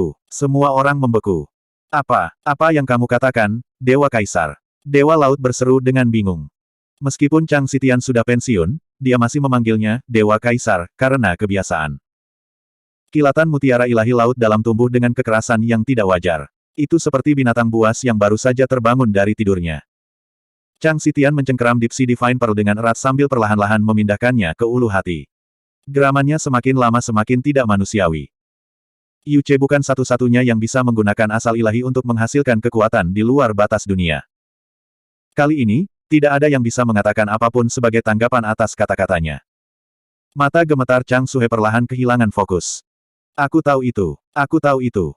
membeku. Semua orang membeku. Apa yang kamu katakan, Dewa Kaisar? Dewa Laut berseru dengan bingung. Meskipun Chang Xitian sudah pensiun, dia masih memanggilnya Dewa Kaisar karena kebiasaan. Kilatan mutiara ilahi laut dalam tumbuh dengan kekerasan yang tidak wajar. Itu seperti binatang buas yang baru saja terbangun dari tidurnya. Chang Xitian mencengkeram Deep Sea Divine Pearl dengan erat sambil perlahan-lahan memindahkannya ke ulu hati. Geramannya semakin lama semakin tidak manusiawi. Yu Ce bukan satu-satunya yang bisa menggunakan asal ilahi untuk menghasilkan kekuatan di luar batas dunia. Kali ini, tidak ada yang bisa mengatakan apapun sebagai tanggapan atas kata-katanya. Mata gemetar Chang Suhe perlahan kehilangan fokus. Aku tahu itu. Aku tahu itu.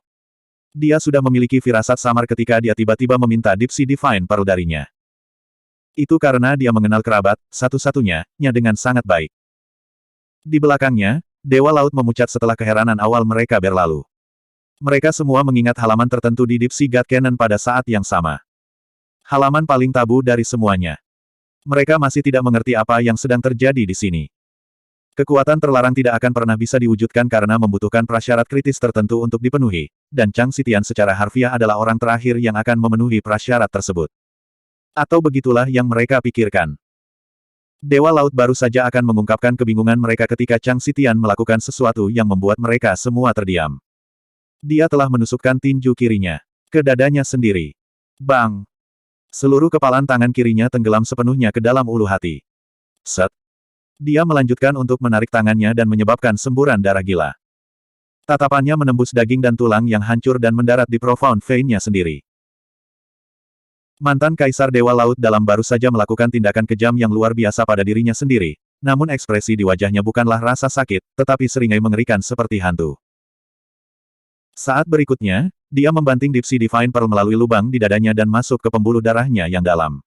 Dia sudah memiliki firasat samar ketika dia tiba-tiba meminta Deep Sea Divine Pearl darinya. Itu karena dia mengenal kerabat, satu-satunya dengan sangat baik. Di belakangnya, Dewa Laut memucat setelah keheranan awal mereka berlalu. Mereka semua mengingat halaman tertentu di Deep Sea God Cannon pada saat yang sama. Halaman paling tabu dari semuanya. Mereka masih tidak mengerti apa yang sedang terjadi di sini. Kekuatan terlarang tidak akan pernah bisa diwujudkan karena membutuhkan prasyarat kritis tertentu untuk dipenuhi, dan Chang Xitian secara harfiah adalah orang terakhir yang akan memenuhi prasyarat tersebut. Atau begitulah yang mereka pikirkan. Dewa Laut baru saja akan mengungkapkan kebingungan mereka ketika Chang Xitian melakukan sesuatu yang membuat mereka semua terdiam. Dia telah menusukkan tinju kirinya ke dadanya sendiri. Bang! Seluruh kepalan tangan kirinya tenggelam sepenuhnya ke dalam ulu hati. Set! Dia melanjutkan untuk menarik tangannya dan menyebabkan semburan darah gila. Tatapannya menembus daging dan tulang yang hancur dan mendarat di profound vein-nya sendiri. Mantan Kaisar Dewa Laut Dalam baru saja melakukan tindakan kejam yang luar biasa pada dirinya sendiri, namun ekspresi di wajahnya bukanlah rasa sakit, tetapi seringai mengerikan seperti hantu. Saat berikutnya, dia membanting Deep Sea Divine Pearl melalui lubang di dadanya dan masuk ke pembuluh darahnya yang dalam.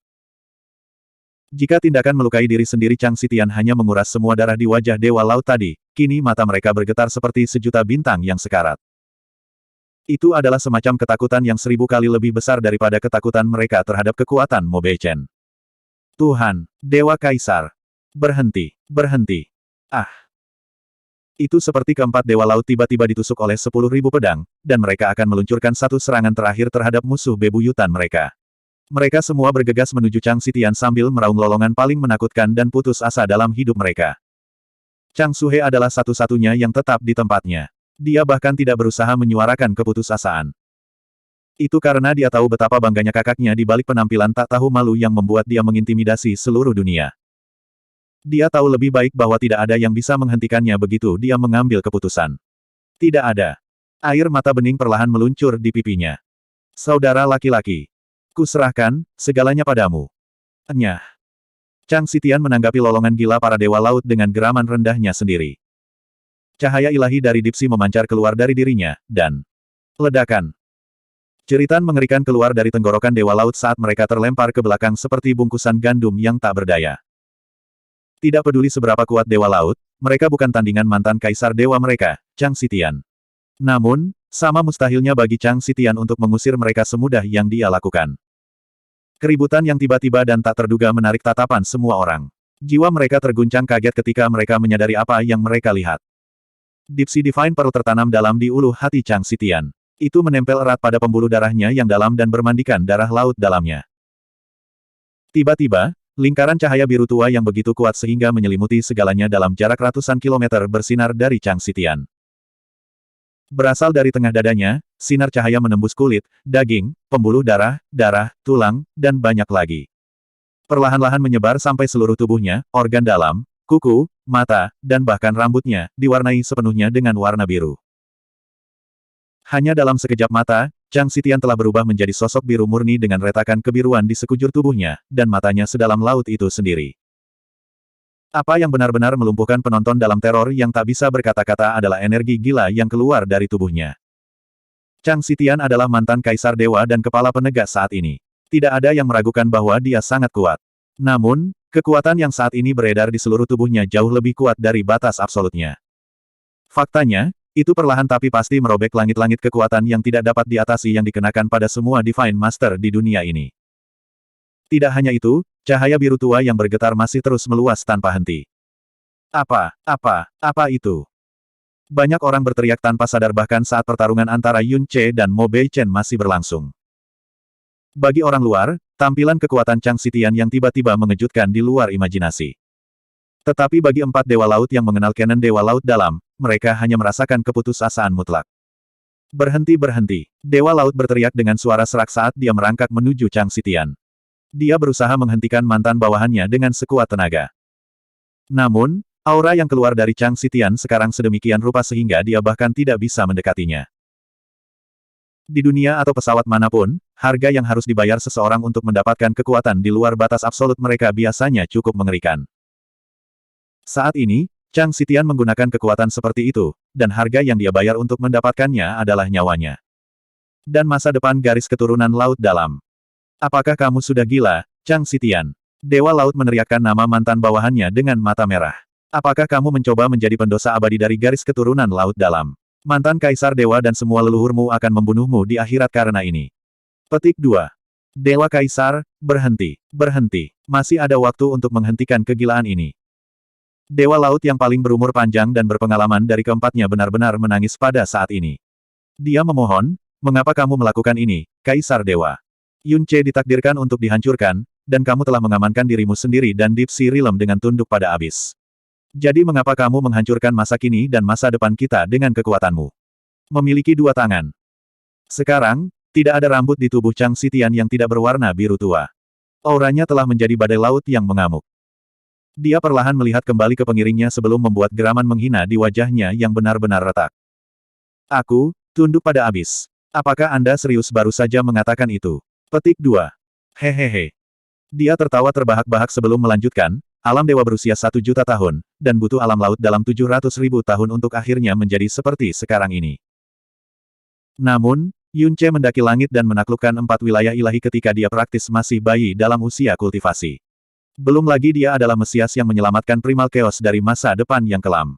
Jika tindakan melukai diri sendiri Chang Xitian hanya menguras semua darah di wajah Dewa Laut tadi, kini mata mereka bergetar seperti sejuta bintang yang sekarat. Itu adalah semacam ketakutan yang 1000 kali lebih besar daripada ketakutan mereka terhadap kekuatan Mo Beichen. Tuhan, Dewa Kaisar. Berhenti, berhenti. Ah! Itu seperti keempat Dewa Laut tiba-tiba ditusuk oleh 10.000 pedang, dan mereka akan meluncurkan satu serangan terakhir terhadap musuh bebuyutan mereka. Mereka semua bergegas menuju Chang Xitian sambil meraung lolongan paling menakutkan dan putus asa dalam hidup mereka. Chang Suhe adalah satu-satunya yang tetap di tempatnya. Dia bahkan tidak berusaha menyuarakan keputusasaan. Itu karena dia tahu betapa bangganya kakaknya di balik penampilan tak tahu malu yang membuat dia mengintimidasi seluruh dunia. Dia tahu lebih baik bahwa tidak ada yang bisa menghentikannya begitu dia mengambil keputusan. Tidak ada. Air mata bening perlahan meluncur di pipinya. Saudara laki-laki. Kuserahkan segalanya padamu. Enyah. Chang Xitian menanggapi lolongan gila para Dewa Laut dengan geraman rendahnya sendiri. Cahaya ilahi dari Deep Sea memancar keluar dari dirinya, dan ledakan. Jeritan mengerikan keluar dari tenggorokan Dewa Laut saat mereka terlempar ke belakang seperti bungkusan gandum yang tak berdaya. Tidak peduli seberapa kuat Dewa Laut, mereka bukan tandingan mantan Kaisar Dewa mereka, Chang Xitian. Namun, sama mustahilnya bagi Chang Xitian untuk mengusir mereka semudah yang dia lakukan. Keributan yang tiba-tiba dan tak terduga menarik tatapan semua orang. Jiwa mereka terguncang kaget ketika mereka menyadari apa yang mereka lihat. Deep Sea Divine Pearl tertanam dalam di ulu hati Chang Xitian. Itu menempel erat pada pembuluh darahnya yang dalam dan bermandikan darah laut dalamnya. Tiba-tiba, lingkaran cahaya biru tua yang begitu kuat sehingga menyelimuti segalanya dalam jarak ratusan kilometer bersinar dari Chang Xitian. Berasal dari tengah dadanya, sinar cahaya menembus kulit, daging, pembuluh darah, tulang, dan banyak lagi. Perlahan-lahan menyebar sampai seluruh tubuhnya, organ dalam, kuku, mata, dan bahkan rambutnya, diwarnai sepenuhnya dengan warna biru. Hanya dalam sekejap mata, Chang Xitian telah berubah menjadi sosok biru murni dengan retakan kebiruan di sekujur tubuhnya, dan matanya sedalam laut itu sendiri. Apa yang benar-benar melumpuhkan penonton dalam teror yang tak bisa berkata-kata adalah energi gila yang keluar dari tubuhnya. Chang Xitian adalah mantan Kaisar Dewa dan kepala penegak saat ini. Tidak ada yang meragukan bahwa dia sangat kuat. Namun, kekuatan yang saat ini beredar di seluruh tubuhnya jauh lebih kuat dari batas absolutnya. Faktanya, itu perlahan tapi pasti merobek langit-langit kekuatan yang tidak dapat diatasi yang dikenakan pada semua Divine Master di dunia ini. Tidak hanya itu, cahaya biru tua yang bergetar masih terus meluas tanpa henti. Apa itu? Banyak orang berteriak tanpa sadar bahkan saat pertarungan antara Yun Ce dan Mo Beichen masih berlangsung. Bagi orang luar, tampilan kekuatan Chang Xitian yang tiba-tiba mengejutkan di luar imajinasi. Tetapi bagi empat Dewa Laut yang mengenal kanon Dewa Laut Dalam, mereka hanya merasakan keputusasaan mutlak. Berhenti berhenti. Dewa Laut berteriak dengan suara serak saat dia merangkak menuju Chang Xitian. Dia berusaha menghentikan mantan bawahannya dengan sekuat tenaga. Namun, aura yang keluar dari Chang Xitian sekarang sedemikian rupa sehingga dia bahkan tidak bisa mendekatinya. Di dunia atau pesawat manapun, harga yang harus dibayar seseorang untuk mendapatkan kekuatan di luar batas absolut mereka biasanya cukup mengerikan. Saat ini, Chang Xitian menggunakan kekuatan seperti itu, dan harga yang dia bayar untuk mendapatkannya adalah nyawanya. Dan masa depan garis keturunan Laut Dalam. Apakah kamu sudah gila, Chang Xitian? Dewa Laut meneriakkan nama mantan bawahannya dengan mata merah. Apakah kamu mencoba menjadi pendosa abadi dari garis keturunan Laut Dalam? Mantan Kaisar Dewa dan semua leluhurmu akan membunuhmu di akhirat karena ini. Petik 2. Dewa Kaisar, berhenti, berhenti. Masih ada waktu untuk menghentikan kegilaan ini. Dewa Laut yang paling berumur panjang dan berpengalaman dari keempatnya benar-benar menangis pada saat ini. Dia memohon, mengapa kamu melakukan ini, Kaisar Dewa? Yun Ce ditakdirkan untuk dihancurkan, dan kamu telah mengamankan dirimu sendiri dan Deep Sea Realm dengan tunduk pada abis. Jadi mengapa kamu menghancurkan masa kini dan masa depan kita dengan kekuatanmu? Memiliki dua tangan. Sekarang, tidak ada rambut di tubuh Chang Xitian yang tidak berwarna biru tua. Auranya telah menjadi badai laut yang mengamuk. Dia perlahan melihat kembali ke pengiringnya sebelum membuat geraman menghina di wajahnya yang benar-benar retak. Aku, tunduk pada abis. Apakah Anda serius baru saja mengatakan itu? Petik 2. Hehehe. Dia tertawa terbahak-bahak sebelum melanjutkan, alam dewa berusia 1 juta tahun, dan butuh alam laut dalam 700.000 tahun untuk akhirnya menjadi seperti sekarang ini. Namun, Yun Ce mendaki langit dan menaklukkan 4 wilayah ilahi ketika dia praktis masih bayi dalam usia kultivasi. Belum lagi dia adalah Mesias yang menyelamatkan Primal Chaos dari masa depan yang kelam.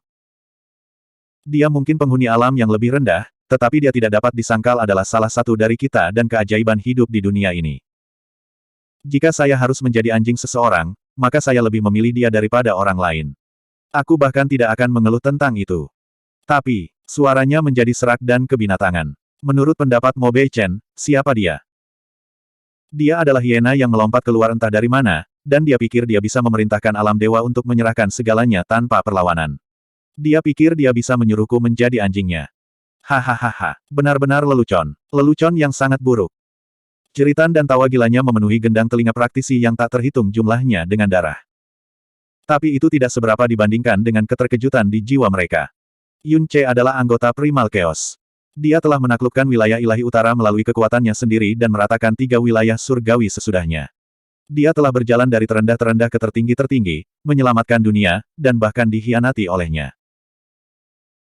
Dia mungkin penghuni alam yang lebih rendah, tetapi dia tidak dapat disangkal adalah salah satu dari kita dan keajaiban hidup di dunia ini. Jika saya harus menjadi anjing seseorang, maka saya lebih memilih dia daripada orang lain. Aku bahkan tidak akan mengeluh tentang itu. Tapi, suaranya menjadi serak dan kebinatangan. Menurut pendapat Mo Beichen, siapa dia? Dia adalah hiena yang melompat keluar entah dari mana, dan dia pikir dia bisa memerintahkan alam dewa untuk menyerahkan segalanya tanpa perlawanan. Dia pikir dia bisa menyuruhku menjadi anjingnya. Hahaha, benar-benar lelucon. Lelucon yang sangat buruk. Jeritan dan tawa gilanya memenuhi gendang telinga praktisi yang tak terhitung jumlahnya dengan darah. Tapi itu tidak seberapa dibandingkan dengan keterkejutan di jiwa mereka. Yun Ce adalah anggota Primal Chaos. Dia telah menaklukkan wilayah ilahi utara melalui kekuatannya sendiri dan meratakan 3 wilayah surgawi sesudahnya. Dia telah berjalan dari terendah-terendah ke tertinggi-tertinggi, menyelamatkan dunia, dan bahkan dikhianati olehnya.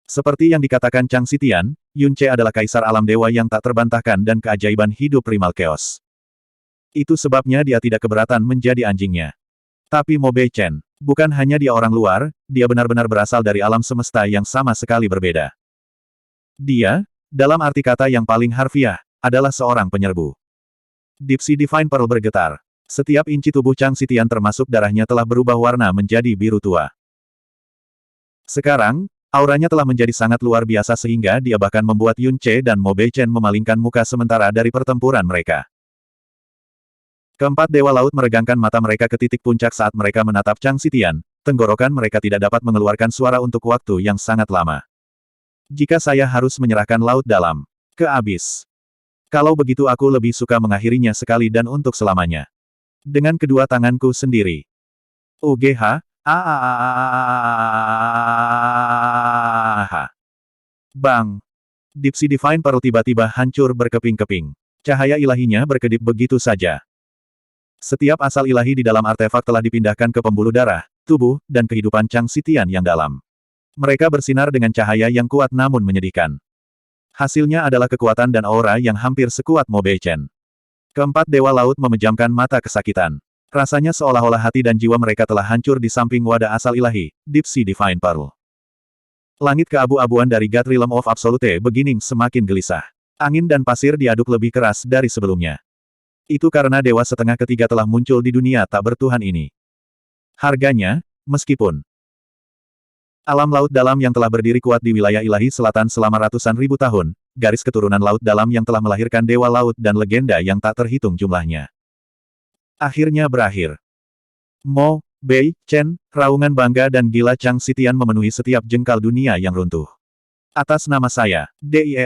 Seperti yang dikatakan Chang Xitian, Yun Ce adalah kaisar alam dewa yang tak terbantahkan dan keajaiban hidup Primal Chaos. Itu sebabnya dia tidak keberatan menjadi anjingnya. Tapi Mo Beichen, bukan hanya dia orang luar, dia benar-benar berasal dari alam semesta yang sama sekali berbeda. Dia, dalam arti kata yang paling harfiah, adalah seorang penyerbu. Deep Sea Divine Pearl bergetar. Setiap inci tubuh Chang Xitian termasuk darahnya telah berubah warna menjadi biru tua. Sekarang, auranya telah menjadi sangat luar biasa sehingga dia bahkan membuat Yun Ce dan Mo Beichen memalingkan muka sementara dari pertempuran mereka. Keempat Dewa Laut meregangkan mata mereka ke titik puncak saat mereka menatap Chang Xitian, tenggorokan mereka tidak dapat mengeluarkan suara untuk waktu yang sangat lama. Jika saya harus menyerahkan Laut Dalam ke abis. Kalau begitu aku lebih suka mengakhirinya sekali dan untuk selamanya. Dengan kedua tanganku sendiri. UGH, Bang! Deep Sea Divine Pearl tiba-tiba hancur berkeping-keping. Cahaya ilahinya berkedip begitu saja. Setiap asal ilahi di dalam artefak telah dipindahkan ke pembuluh darah, tubuh, dan kehidupan Chang Xitian yang dalam. Mereka bersinar dengan cahaya yang kuat namun menyedihkan. Hasilnya adalah kekuatan dan aura yang hampir sekuat Mo Beichen. Keempat Dewa Laut memejamkan mata kesakitan. Rasanya seolah-olah hati dan jiwa mereka telah hancur di samping wadah asal ilahi, Deep Sea Divine Pearl. Langit keabu-abuan dari God Realm of Absolute Beginning semakin gelisah. Angin dan pasir diaduk lebih keras dari sebelumnya. Itu karena dewa setengah ketiga telah muncul di dunia tak bertuhan ini. Harganya, meskipun Alam laut dalam yang telah berdiri kuat di wilayah ilahi selatan selama ratusan ribu tahun, garis keturunan laut dalam yang telah melahirkan dewa laut dan legenda yang tak terhitung jumlahnya. Akhirnya berakhir. Mo, Bei, Chen, raungan bangga dan gila Chang Xitian memenuhi setiap jengkal dunia yang runtuh. Atas nama saya, DIE.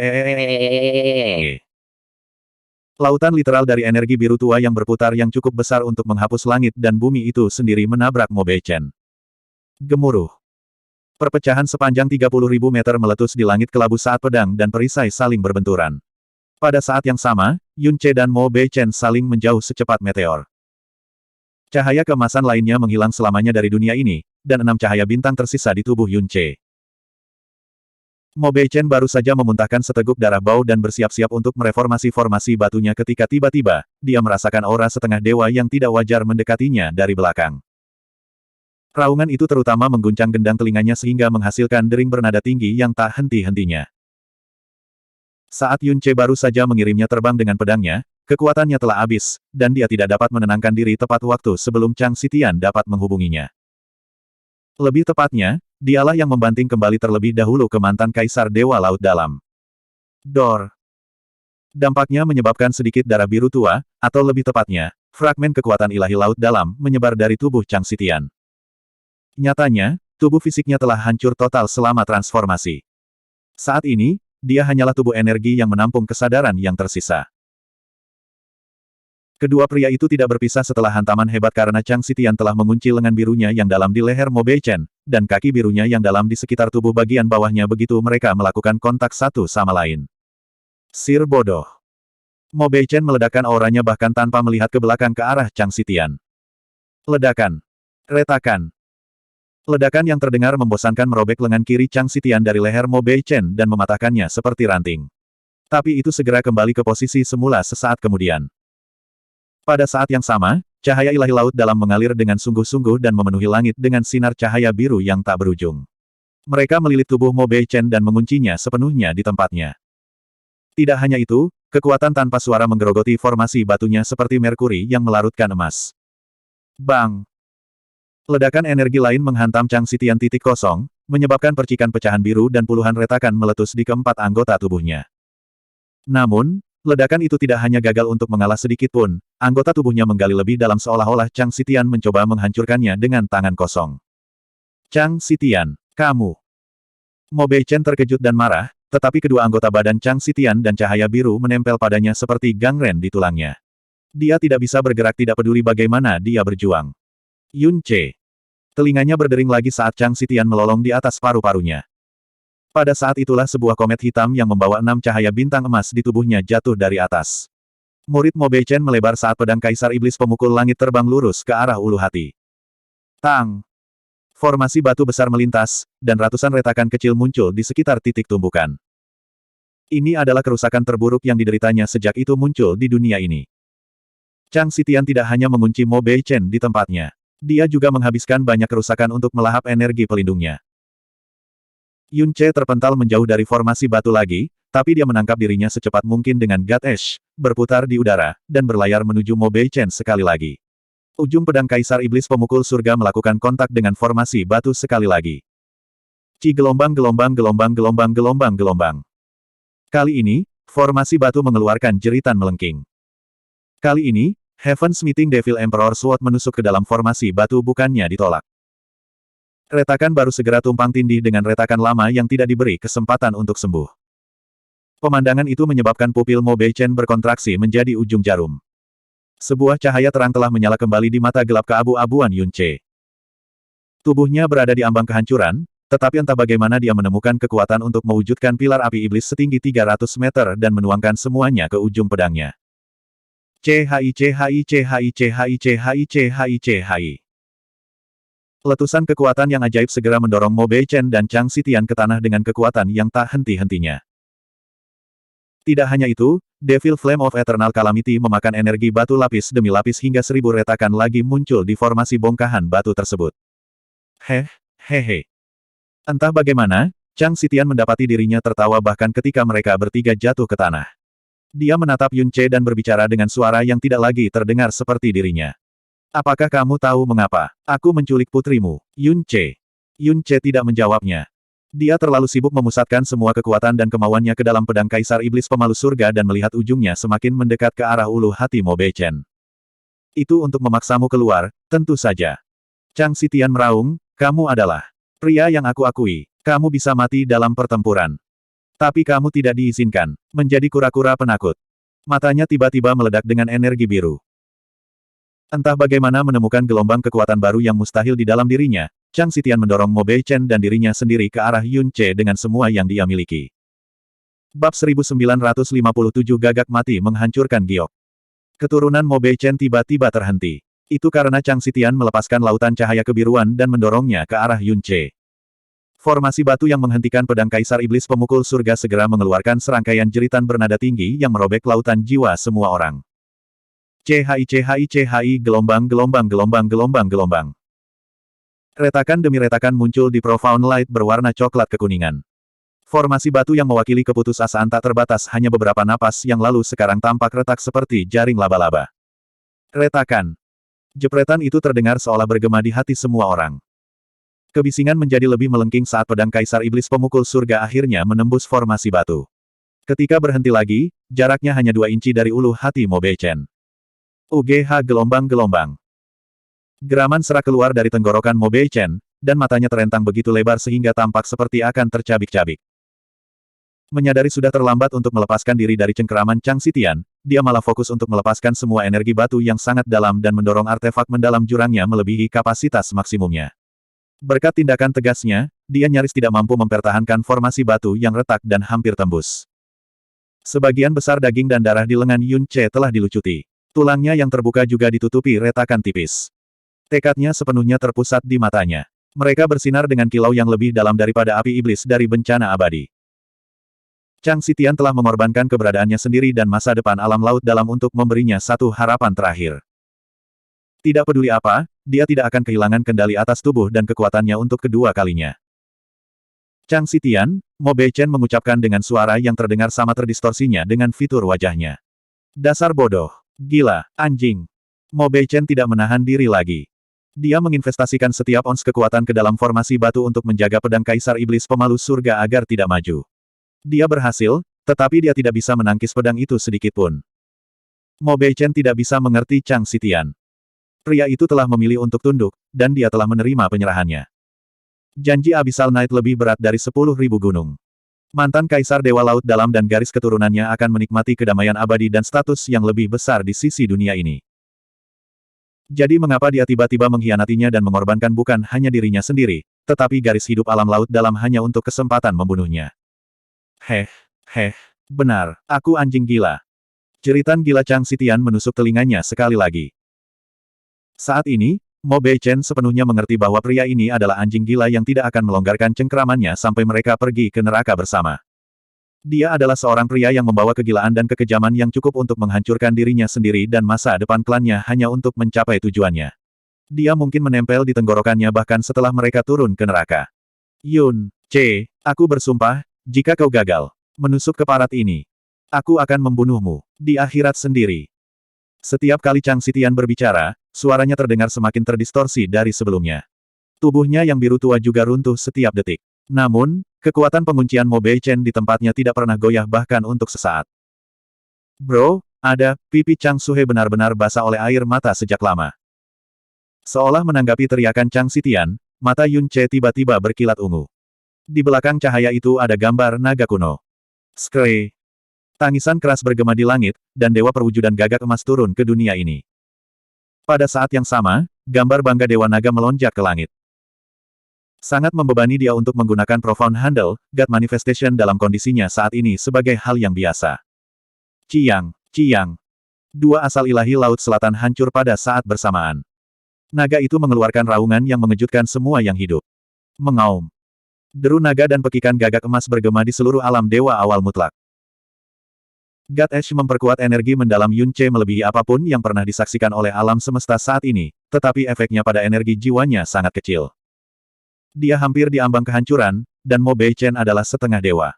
Lautan literal dari energi biru tua yang berputar yang cukup besar untuk menghapus langit dan bumi itu sendiri menabrak Mo Bei Chen. Gemuruh. Perpecahan sepanjang 30.000 meter meletus di langit kelabu saat pedang dan perisai saling berbenturan. Pada saat yang sama, Yun Che dan Mo Bei Chen saling menjauh secepat meteor. Cahaya keemasan lainnya menghilang selamanya dari dunia ini, dan 6 cahaya bintang tersisa di tubuh Yun Che. Mo Bei Chen baru saja memuntahkan seteguk darah bau dan bersiap-siap untuk mereformasi formasi batunya ketika tiba-tiba, dia merasakan aura setengah dewa yang tidak wajar mendekatinya dari belakang. Raungan itu terutama mengguncang gendang telinganya sehingga menghasilkan dering bernada tinggi yang tak henti-hentinya. Saat Yun Che baru saja mengirimnya terbang dengan pedangnya, kekuatannya telah habis, dan dia tidak dapat menenangkan diri tepat waktu sebelum Chang Xitian dapat menghubunginya. Lebih tepatnya, dialah yang membanting kembali terlebih dahulu ke mantan Kaisar Dewa Laut Dalam. Dor. Dampaknya menyebabkan sedikit darah biru tua, atau lebih tepatnya, fragmen kekuatan ilahi Laut Dalam menyebar dari tubuh Chang Xitian. Nyatanya, tubuh fisiknya telah hancur total selama transformasi. Saat ini, dia hanyalah tubuh energi yang menampung kesadaran yang tersisa. Kedua pria itu tidak berpisah setelah hantaman hebat karena Chang Xitian telah mengunci lengan birunya yang dalam di leher Mo Bei Chen, dan kaki birunya yang dalam di sekitar tubuh bagian bawahnya begitu mereka melakukan kontak satu sama lain. Sir bodoh. Mo Bei Chen meledakkan auranya bahkan tanpa melihat ke belakang ke arah Chang Xitian. Ledakan. Retakan. Ledakan yang terdengar membosankan merobek lengan kiri Chang Xitian dari leher Mo Bei Chen dan mematahkannya seperti ranting. Tapi itu segera kembali ke posisi semula sesaat kemudian. Pada saat yang sama, cahaya ilahi laut dalam mengalir dengan sungguh-sungguh dan memenuhi langit dengan sinar cahaya biru yang tak berujung. Mereka melilit tubuh Mo Bei Chen dan menguncinya sepenuhnya di tempatnya. Tidak hanya itu, kekuatan tanpa suara menggerogoti formasi batunya seperti merkuri yang melarutkan emas. Bang! Ledakan energi lain menghantam Chang Xitian titik kosong, menyebabkan percikan pecahan biru dan puluhan retakan meletus di keempat anggota tubuhnya. Namun, ledakan itu tidak hanya gagal untuk mengalah sedikit pun, anggota tubuhnya menggali lebih dalam seolah-olah Chang Xitian mencoba menghancurkannya dengan tangan kosong. Chang Xitian, kamu! Mo Bei Chen terkejut dan marah, tetapi kedua anggota badan Chang Xitian dan cahaya biru menempel padanya seperti gangren di tulangnya. Dia tidak bisa bergerak tidak peduli bagaimana dia berjuang. Yun Che. Telinganya berdering lagi saat Chang Xitian melolong di atas paru-parunya. Pada saat itulah sebuah komet hitam yang membawa 6 cahaya bintang emas di tubuhnya jatuh dari atas. Murid Mo Bei Chen melebar saat pedang Kaisar Iblis Pemukul Langit terbang lurus ke arah ulu hati. Tang! Formasi batu besar melintas, dan ratusan retakan kecil muncul di sekitar titik tumbukan. Ini adalah kerusakan terburuk yang dideritanya sejak itu muncul di dunia ini. Chang Xitian tidak hanya mengunci Mo Bei Chen di tempatnya. Dia juga menghabiskan banyak kerusakan untuk melahap energi pelindungnya. Yun Che terpental menjauh dari formasi batu lagi, tapi dia menangkap dirinya secepat mungkin dengan God Ash, berputar di udara, dan berlayar menuju Mo Bei Chen sekali lagi. Ujung pedang Kaisar Iblis Pemukul Surga melakukan kontak dengan formasi batu sekali lagi. Ci gelombang gelombang gelombang gelombang gelombang gelombang. Kali ini, formasi batu mengeluarkan jeritan melengking. Kali ini, Heaven's Meeting Devil Emperor Sword menusuk ke dalam formasi batu bukannya ditolak. Retakan baru segera tumpang tindih dengan retakan lama yang tidak diberi kesempatan untuk sembuh. Pemandangan itu menyebabkan pupil Mo Bei Chen berkontraksi menjadi ujung jarum. Sebuah cahaya terang telah menyala kembali di mata gelap keabu-abuan Yun Che. Tubuhnya berada di ambang kehancuran, tetapi entah bagaimana dia menemukan kekuatan untuk mewujudkan pilar api iblis setinggi 300 meter dan menuangkan semuanya ke ujung pedangnya. CHI. Letusan kekuatan yang ajaib segera mendorong Mo Bei Chen dan Chang Xitian ke tanah dengan kekuatan yang tak henti-hentinya. Tidak hanya itu, Devil Flame of Eternal Calamity memakan energi batu lapis demi lapis hingga 1000 retakan lagi muncul di formasi bongkahan batu tersebut. Hehehe. Entah bagaimana, Chang Xitian mendapati dirinya tertawa bahkan ketika mereka bertiga jatuh ke tanah. Dia menatap Yun Che dan berbicara dengan suara yang tidak lagi terdengar seperti dirinya. Apakah kamu tahu mengapa aku menculik putrimu, Yun Che? Yun Ce tidak menjawabnya. Dia terlalu sibuk memusatkan semua kekuatan dan kemauannya ke dalam pedang Kaisar Iblis Pemalu Surga dan melihat ujungnya semakin mendekat ke arah ulu hati Mo Beichen. Itu untuk memaksamu keluar, tentu saja. Chang Xitian meraung, kamu adalah pria yang aku akui. Kamu bisa mati dalam pertempuran. Tapi kamu tidak diizinkan menjadi kura-kura penakut. Matanya tiba-tiba meledak dengan energi biru. Entah bagaimana menemukan gelombang kekuatan baru yang mustahil di dalam dirinya, Chang Xitian mendorong Mo Beichen dan dirinya sendiri ke arah Yun Ce dengan semua yang dia miliki. Bab 1957 Gagak Mati Menghancurkan Giok. Keturunan Mo Beichen tiba-tiba terhenti. Itu karena Chang Xitian melepaskan lautan cahaya kebiruan dan mendorongnya ke arah Yun Ce. Formasi batu yang menghentikan pedang Kaisar Iblis Pemukul Surga segera mengeluarkan serangkaian jeritan bernada tinggi yang merobek lautan jiwa semua orang. CHI gelombang. Retakan demi retakan muncul di Profound Light berwarna coklat kekuningan. Formasi batu yang mewakili keputusasaan tak terbatas hanya beberapa napas yang lalu sekarang tampak retak seperti jaring laba-laba. Retakan. Jepretan itu terdengar seolah bergema di hati semua orang. Kebisingan menjadi lebih melengking saat pedang Kaisar Iblis Pemukul Surga akhirnya menembus formasi batu. Ketika berhenti lagi, jaraknya hanya 2 inci dari ulu hati Mo Beichen. UGH gelombang. Geraman serak keluar dari tenggorokan Mo Beichen, dan matanya terentang begitu lebar sehingga tampak seperti akan tercabik-cabik. Menyadari sudah terlambat untuk melepaskan diri dari cengkeraman Chang Xitian, dia malah fokus untuk melepaskan semua energi batu yang sangat dalam dan mendorong artefak mendalam jurangnya melebihi kapasitas maksimumnya. Berkat tindakan tegasnya, dia nyaris tidak mampu mempertahankan formasi batu yang retak dan hampir tembus. Sebagian besar daging dan darah di lengan Yun Ce telah dilucuti. Tulangnya yang terbuka juga ditutupi retakan tipis. Tekadnya sepenuhnya terpusat di matanya. Mereka bersinar dengan kilau yang lebih dalam daripada api iblis dari bencana abadi. Chang Xitian telah mengorbankan keberadaannya sendiri dan masa depan alam laut dalam untuk memberinya satu harapan terakhir. Tidak peduli apa, dia tidak akan kehilangan kendali atas tubuh dan kekuatannya untuk kedua kalinya. Chang Xitian, Mo Beichen mengucapkan dengan suara yang terdengar sama terdistorsinya dengan fitur wajahnya. Dasar bodoh. Gila, anjing. Mo Beichen tidak menahan diri lagi. Dia menginvestasikan setiap ons kekuatan ke dalam formasi batu untuk menjaga pedang Kaisar Iblis Pemalu Surga agar tidak maju. Dia berhasil, tetapi dia tidak bisa menangkis pedang itu sedikitpun. Mo Beichen tidak bisa mengerti Chang Xitian. Pria itu telah memilih untuk tunduk, dan dia telah menerima penyerahannya. Janji Abyssal Knight lebih berat dari 10.000 gunung. Mantan Kaisar Dewa Laut Dalam dan garis keturunannya akan menikmati kedamaian abadi dan status yang lebih besar di sisi dunia ini. Jadi mengapa dia tiba-tiba mengkhianatinya dan mengorbankan bukan hanya dirinya sendiri, tetapi garis hidup alam laut dalam hanya untuk kesempatan membunuhnya? Benar, aku anjing gila. Jeritan gila Chang Xitian menusuk telinganya sekali lagi. Saat ini, Mo Beichen sepenuhnya mengerti bahwa pria ini adalah anjing gila yang tidak akan melonggarkan cengkeramannya sampai mereka pergi ke neraka bersama. Dia adalah seorang pria yang membawa kegilaan dan kekejaman yang cukup untuk menghancurkan dirinya sendiri dan masa depan klannya hanya untuk mencapai tujuannya. Dia mungkin menempel di tenggorokannya bahkan setelah mereka turun ke neraka. Yun Ce, aku bersumpah, jika kau gagal menusuk keparat ini, aku akan membunuhmu di akhirat sendiri. Setiap kali Chang Xitian berbicara, suaranya terdengar semakin terdistorsi dari sebelumnya. Tubuhnya yang biru tua juga runtuh setiap detik. Namun, kekuatan penguncian Mo Beichen di tempatnya tidak pernah goyah bahkan untuk sesaat. Bro, pipi Chang Suhe benar-benar basah oleh air mata sejak lama. Seolah menanggapi teriakan Chang Xitian, mata Yun Ce tiba-tiba berkilat ungu. Di belakang cahaya itu ada gambar naga kuno. Skree. Tangisan keras bergema di langit, dan dewa perwujudan gagak emas turun ke dunia ini. Pada saat yang sama, gambar bangga Dewa Naga melonjak ke langit. Sangat membebani dia untuk menggunakan Profound Handle, God Manifestation dalam kondisinya saat ini sebagai hal yang biasa. Ciang. Dua asal ilahi Laut Selatan hancur pada saat bersamaan. Naga itu mengeluarkan raungan yang mengejutkan semua yang hidup. Mengaum. Deru naga dan pekikan gagak emas bergema di seluruh alam dewa awal mutlak. God Ash memperkuat energi mendalam Yun Ce melebihi apapun yang pernah disaksikan oleh alam semesta saat ini, tetapi efeknya pada energi jiwanya sangat kecil. Dia hampir di ambang kehancuran, dan Mo Beichen adalah setengah dewa.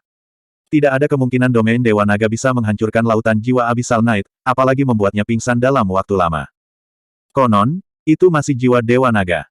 Tidak ada kemungkinan domain Dewa Naga bisa menghancurkan lautan jiwa Abyssal Knight, apalagi membuatnya pingsan dalam waktu lama. Konon, itu masih jiwa Dewa Naga.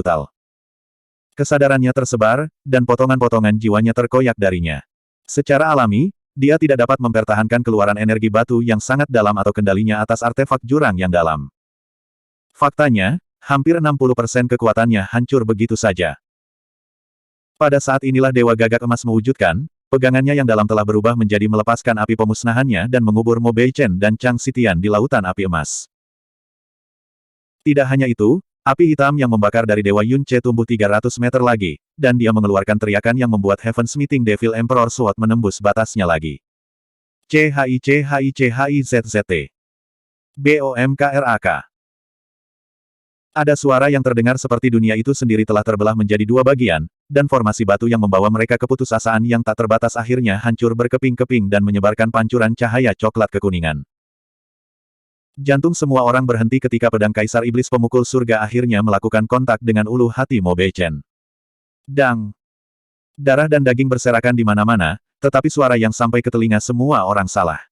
brutal. Kesadarannya tersebar, dan potongan-potongan jiwanya terkoyak darinya. Secara alami, dia tidak dapat mempertahankan keluaran energi batu yang sangat dalam atau kendalinya atas artefak jurang yang dalam. Faktanya, hampir 60% kekuatannya hancur begitu saja. Pada saat inilah Dewa Gagak Emas mewujudkan, pegangannya yang dalam telah berubah menjadi melepaskan api pemusnahannya dan mengubur Mo Beichen dan Chang Xitian di lautan api emas. Tidak hanya itu, api hitam yang membakar dari Dewa Yunce tumbuh 300 meter lagi, dan dia mengeluarkan teriakan yang membuat Heaven Smithing Devil Emperor Sword menembus batasnya lagi. CHI-CHI-CHI-ZZT. BOMKRAK. Ada suara yang terdengar seperti dunia itu sendiri telah terbelah menjadi dua bagian, dan formasi batu yang membawa mereka keputusasaan yang tak terbatas akhirnya hancur berkeping-keping dan menyebarkan pancuran cahaya coklat kekuningan. Jantung semua orang berhenti ketika pedang Kaisar Iblis Pemukul Surga akhirnya melakukan kontak dengan ulu hati Mo Beichen. Dang! Darah dan daging berserakan di mana-mana, tetapi suara yang sampai ke telinga semua orang salah.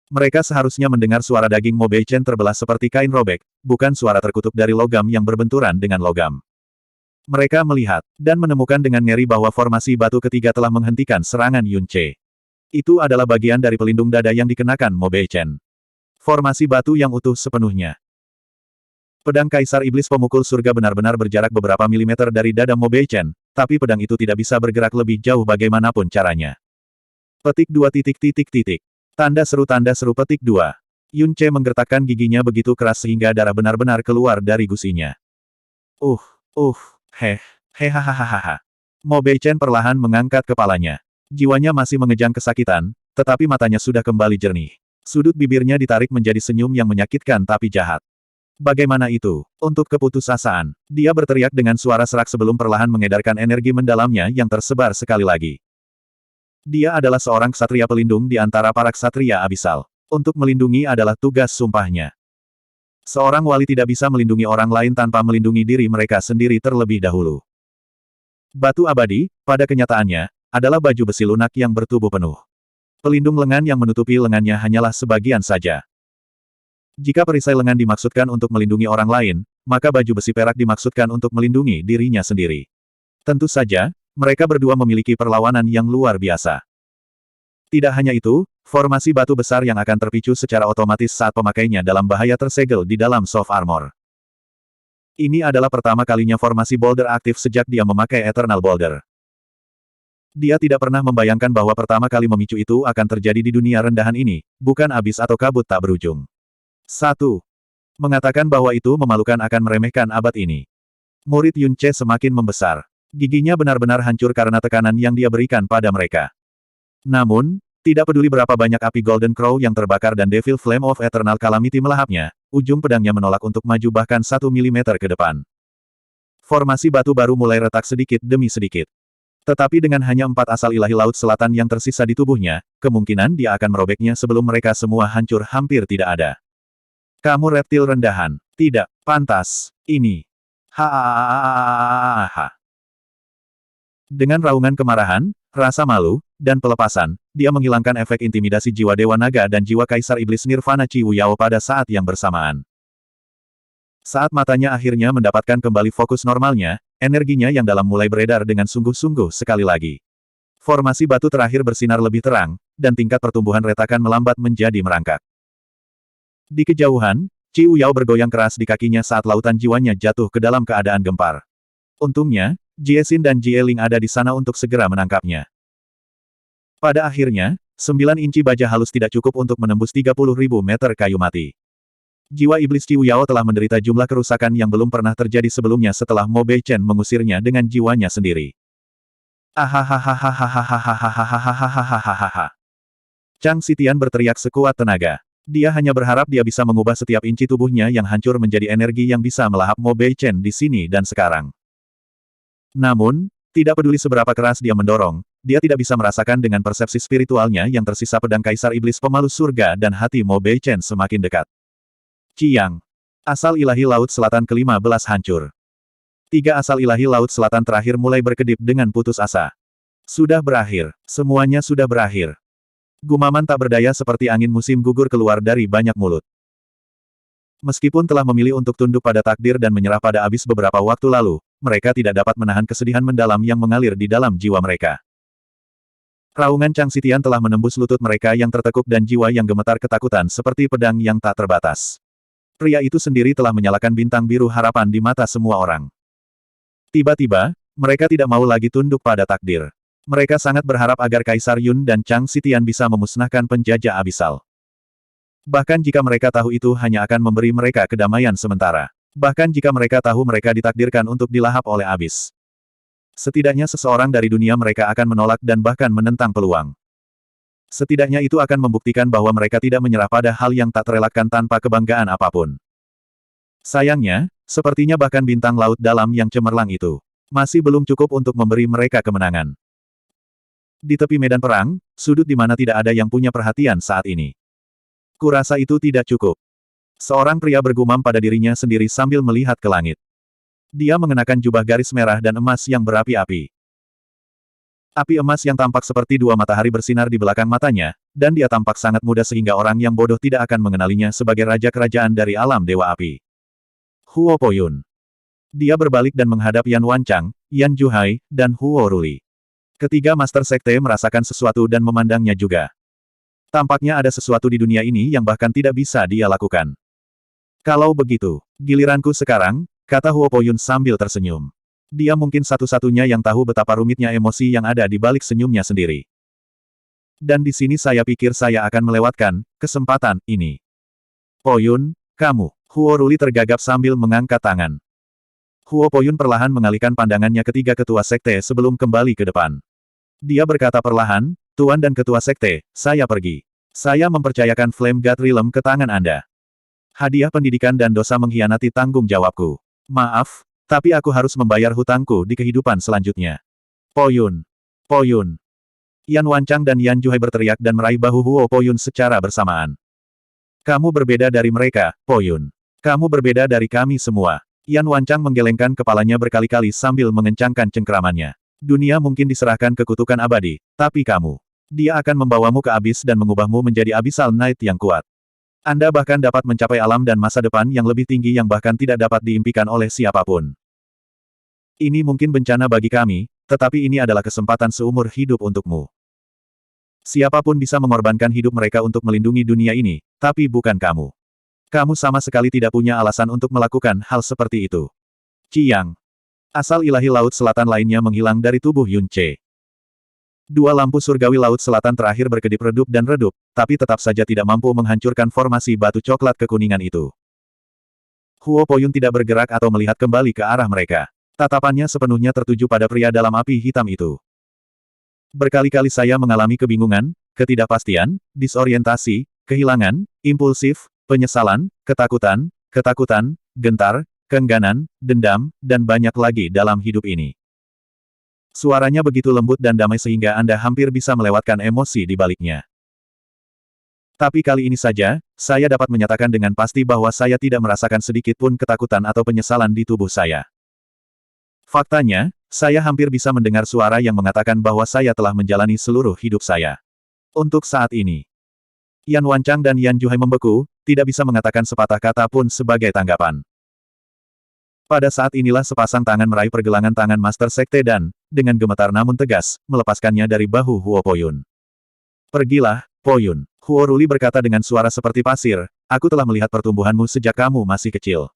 Mereka seharusnya mendengar suara daging Mo Beichen terbelah seperti kain robek, bukan suara terkutuk dari logam yang berbenturan dengan logam. Mereka melihat, dan menemukan dengan ngeri bahwa formasi batu ketiga telah menghentikan serangan Yunce. Itu adalah bagian dari pelindung dada yang dikenakan Mo Beichen. Formasi batu yang utuh sepenuhnya. Pedang Kaisar Iblis Pemukul Surga benar-benar berjarak beberapa milimeter dari dada Mo Beichen, tapi pedang itu tidak bisa bergerak lebih jauh bagaimanapun caranya. Petik 2 titik. Tanda seru petik 2. Yunce menggertakkan giginya begitu keras sehingga darah benar-benar keluar dari gusinya. Hehahaha. Mo Beichen perlahan mengangkat kepalanya. Jiwanya masih mengejang kesakitan, tetapi matanya sudah kembali jernih. Sudut bibirnya ditarik menjadi senyum yang menyakitkan tapi jahat. Bagaimana itu? Untuk keputusasaan, dia berteriak dengan suara serak sebelum perlahan mengedarkan energi mendalamnya yang tersebar sekali lagi. Dia adalah seorang ksatria pelindung di antara para ksatria abisal. Untuk melindungi adalah tugas sumpahnya. Seorang wali tidak bisa melindungi orang lain tanpa melindungi diri mereka sendiri terlebih dahulu. Batu abadi, pada kenyataannya, adalah baju besi lunak yang bertubuh penuh. Pelindung lengan yang menutupi lengannya hanyalah sebagian saja. Jika perisai lengan dimaksudkan untuk melindungi orang lain, maka baju besi perak dimaksudkan untuk melindungi dirinya sendiri. Tentu saja, mereka berdua memiliki perlawanan yang luar biasa. Tidak hanya itu, formasi batu besar yang akan terpicu secara otomatis saat pemakainya dalam bahaya tersegel di dalam soft armor. Ini adalah pertama kalinya formasi boulder aktif sejak dia memakai Eternal Boulder. Dia tidak pernah membayangkan bahwa pertama kali memicu itu akan terjadi di dunia rendahan ini, bukan abis atau kabut tak berujung. 1. Mengatakan bahwa itu memalukan akan meremehkan abad ini. Murid Yunce semakin membesar. Giginya benar-benar hancur karena tekanan yang dia berikan pada mereka. Namun, tidak peduli berapa banyak api Golden Crow yang terbakar dan Devil Flame of Eternal Calamity melahapnya, ujung pedangnya menolak untuk maju bahkan 1 milimeter ke depan. Formasi batu baru mulai retak sedikit demi sedikit. Tetapi dengan hanya 4 asal ilahi laut selatan yang tersisa di tubuhnya, kemungkinan dia akan merobeknya sebelum mereka semua hancur hampir tidak ada. Kamu reptil rendahan. Tidak, pantas. Ini. Dengan raungan kemarahan, rasa malu, dan pelepasan, dia menghilangkan efek intimidasi jiwa Dewa Naga dan jiwa Kaisar Iblis Nirvana Chi Wu Yao pada saat yang bersamaan. Saat matanya akhirnya mendapatkan kembali fokus normalnya, energinya yang dalam mulai beredar dengan sungguh-sungguh sekali lagi. Formasi batu terakhir bersinar lebih terang, dan tingkat pertumbuhan retakan melambat menjadi merangkak. Di kejauhan, Chi Wu Yao bergoyang keras di kakinya saat lautan jiwanya jatuh ke dalam keadaan gempar. Untungnya, Jie Xin dan Jie Ling ada di sana untuk segera menangkapnya. Pada akhirnya, 9 inci baja halus tidak cukup untuk menembus 30.000 meter kayu mati. Jiwa iblis Chi Wu Yao telah menderita jumlah kerusakan yang belum pernah terjadi sebelumnya setelah Mo Beichen mengusirnya dengan jiwanya sendiri. Ahahaha. Chang Xitian berteriak sekuat tenaga. Dia hanya berharap dia bisa mengubah setiap inci tubuhnya yang hancur menjadi energi yang bisa melahap Mo Beichen di sini dan sekarang. Namun, tidak peduli seberapa keras dia mendorong, dia tidak bisa merasakan dengan persepsi spiritualnya yang tersisa pedang Kaisar Iblis Pemalu Surga dan hati Mo Beichen semakin dekat. Qiyang. Asal ilahi Laut Selatan ke-15 hancur. 3 asal ilahi Laut Selatan terakhir mulai berkedip dengan putus asa. Sudah berakhir. Semuanya sudah berakhir. Gumaman tak berdaya seperti angin musim gugur keluar dari banyak mulut. Meskipun telah memilih untuk tunduk pada takdir dan menyerah pada abis beberapa waktu lalu, mereka tidak dapat menahan kesedihan mendalam yang mengalir di dalam jiwa mereka. Raungan Chang Xitian telah menembus lutut mereka yang tertekuk dan jiwa yang gemetar ketakutan seperti pedang yang tak terbatas. Pria itu sendiri telah menyalakan bintang biru harapan di mata semua orang. Tiba-tiba, mereka tidak mau lagi tunduk pada takdir. Mereka sangat berharap agar Kaisar Yun dan Chang Xitian bisa memusnahkan penjajah abisal. Bahkan jika mereka tahu itu hanya akan memberi mereka kedamaian sementara. Bahkan jika mereka tahu mereka ditakdirkan untuk dilahap oleh abis. Setidaknya seseorang dari dunia mereka akan menolak dan bahkan menentang peluang. Setidaknya itu akan membuktikan bahwa mereka tidak menyerah pada hal yang tak terelakkan tanpa kebanggaan apapun. Sayangnya, sepertinya bahkan bintang laut dalam yang cemerlang itu masih belum cukup untuk memberi mereka kemenangan. Di tepi medan perang, sudut di mana tidak ada yang punya perhatian saat ini. Kurasa itu tidak cukup. Seorang pria bergumam pada dirinya sendiri sambil melihat ke langit. Dia mengenakan jubah garis merah dan emas yang berapi-api. Api emas yang tampak seperti 2 matahari bersinar di belakang matanya, dan dia tampak sangat muda sehingga orang yang bodoh tidak akan mengenalinya sebagai raja kerajaan dari alam dewa api. Huo Poyun. Dia berbalik dan menghadap Yan Wanchang, Yan Juhai, dan Huo Ruli. Ketiga Master Sekte merasakan sesuatu dan memandangnya juga. Tampaknya ada sesuatu di dunia ini yang bahkan tidak bisa dia lakukan. Kalau begitu, giliranku sekarang, kata Huo Poyun sambil tersenyum. Dia mungkin satu-satunya yang tahu betapa rumitnya emosi yang ada di balik senyumnya sendiri. Dan di sini saya pikir saya akan melewatkan kesempatan ini. Poyun, kamu. Huo Ruli tergagap sambil mengangkat tangan. Huo Poyun perlahan mengalihkan pandangannya ketiga ketua sekte sebelum kembali ke depan. Dia berkata perlahan, Tuan dan ketua sekte, saya pergi. Saya mempercayakan Flame God Realm ke tangan Anda. Hadiah pendidikan dan dosa mengkhianati tanggung jawabku. Maaf, tapi aku harus membayar hutangku di kehidupan selanjutnya. Poyun. Poyun. Yan Wanchang dan Yan Juhai berteriak dan meraih bahu Huo Poyun secara bersamaan. Kamu berbeda dari mereka, Poyun. Kamu berbeda dari kami semua. Yan Wanchang menggelengkan kepalanya berkali-kali sambil mengencangkan cengkeramannya. Dunia mungkin diserahkan ke kutukan abadi, tapi kamu. Dia akan membawamu ke abis dan mengubahmu menjadi Abyssal Knight yang kuat. Anda bahkan dapat mencapai alam dan masa depan yang lebih tinggi yang bahkan tidak dapat diimpikan oleh siapapun. Ini mungkin bencana bagi kami, tetapi ini adalah kesempatan seumur hidup untukmu. Siapapun bisa mengorbankan hidup mereka untuk melindungi dunia ini, tapi bukan kamu. Kamu sama sekali tidak punya alasan untuk melakukan hal seperti itu. Qiyang. Asal ilahi Laut Selatan lainnya menghilang dari tubuh Yun Ce. 2 lampu surgawi Laut Selatan terakhir berkedip redup dan redup, tapi tetap saja tidak mampu menghancurkan formasi batu coklat kekuningan itu. Huo Poyun tidak bergerak atau melihat kembali ke arah mereka. Tatapannya sepenuhnya tertuju pada pria dalam api hitam itu. Berkali-kali saya mengalami kebingungan, ketidakpastian, disorientasi, kehilangan, impulsif, penyesalan, ketakutan, gentar, keengganan, dendam, dan banyak lagi dalam hidup ini. Suaranya begitu lembut dan damai sehingga Anda hampir bisa melewatkan emosi di baliknya. Tapi kali ini saja, saya dapat menyatakan dengan pasti bahwa saya tidak merasakan sedikit pun ketakutan atau penyesalan di tubuh saya. Faktanya, saya hampir bisa mendengar suara yang mengatakan bahwa saya telah menjalani seluruh hidup saya. Untuk saat ini, Yan Wanchang dan Yan Juhai membeku, tidak bisa mengatakan sepatah kata pun sebagai tanggapan. Pada saat inilah sepasang tangan meraih pergelangan tangan Master Sekte dan, dengan gemetar namun tegas, melepaskannya dari bahu Huo Poyun. Pergilah, Poyun. Huo Ruli berkata dengan suara seperti pasir, aku telah melihat pertumbuhanmu sejak kamu masih kecil.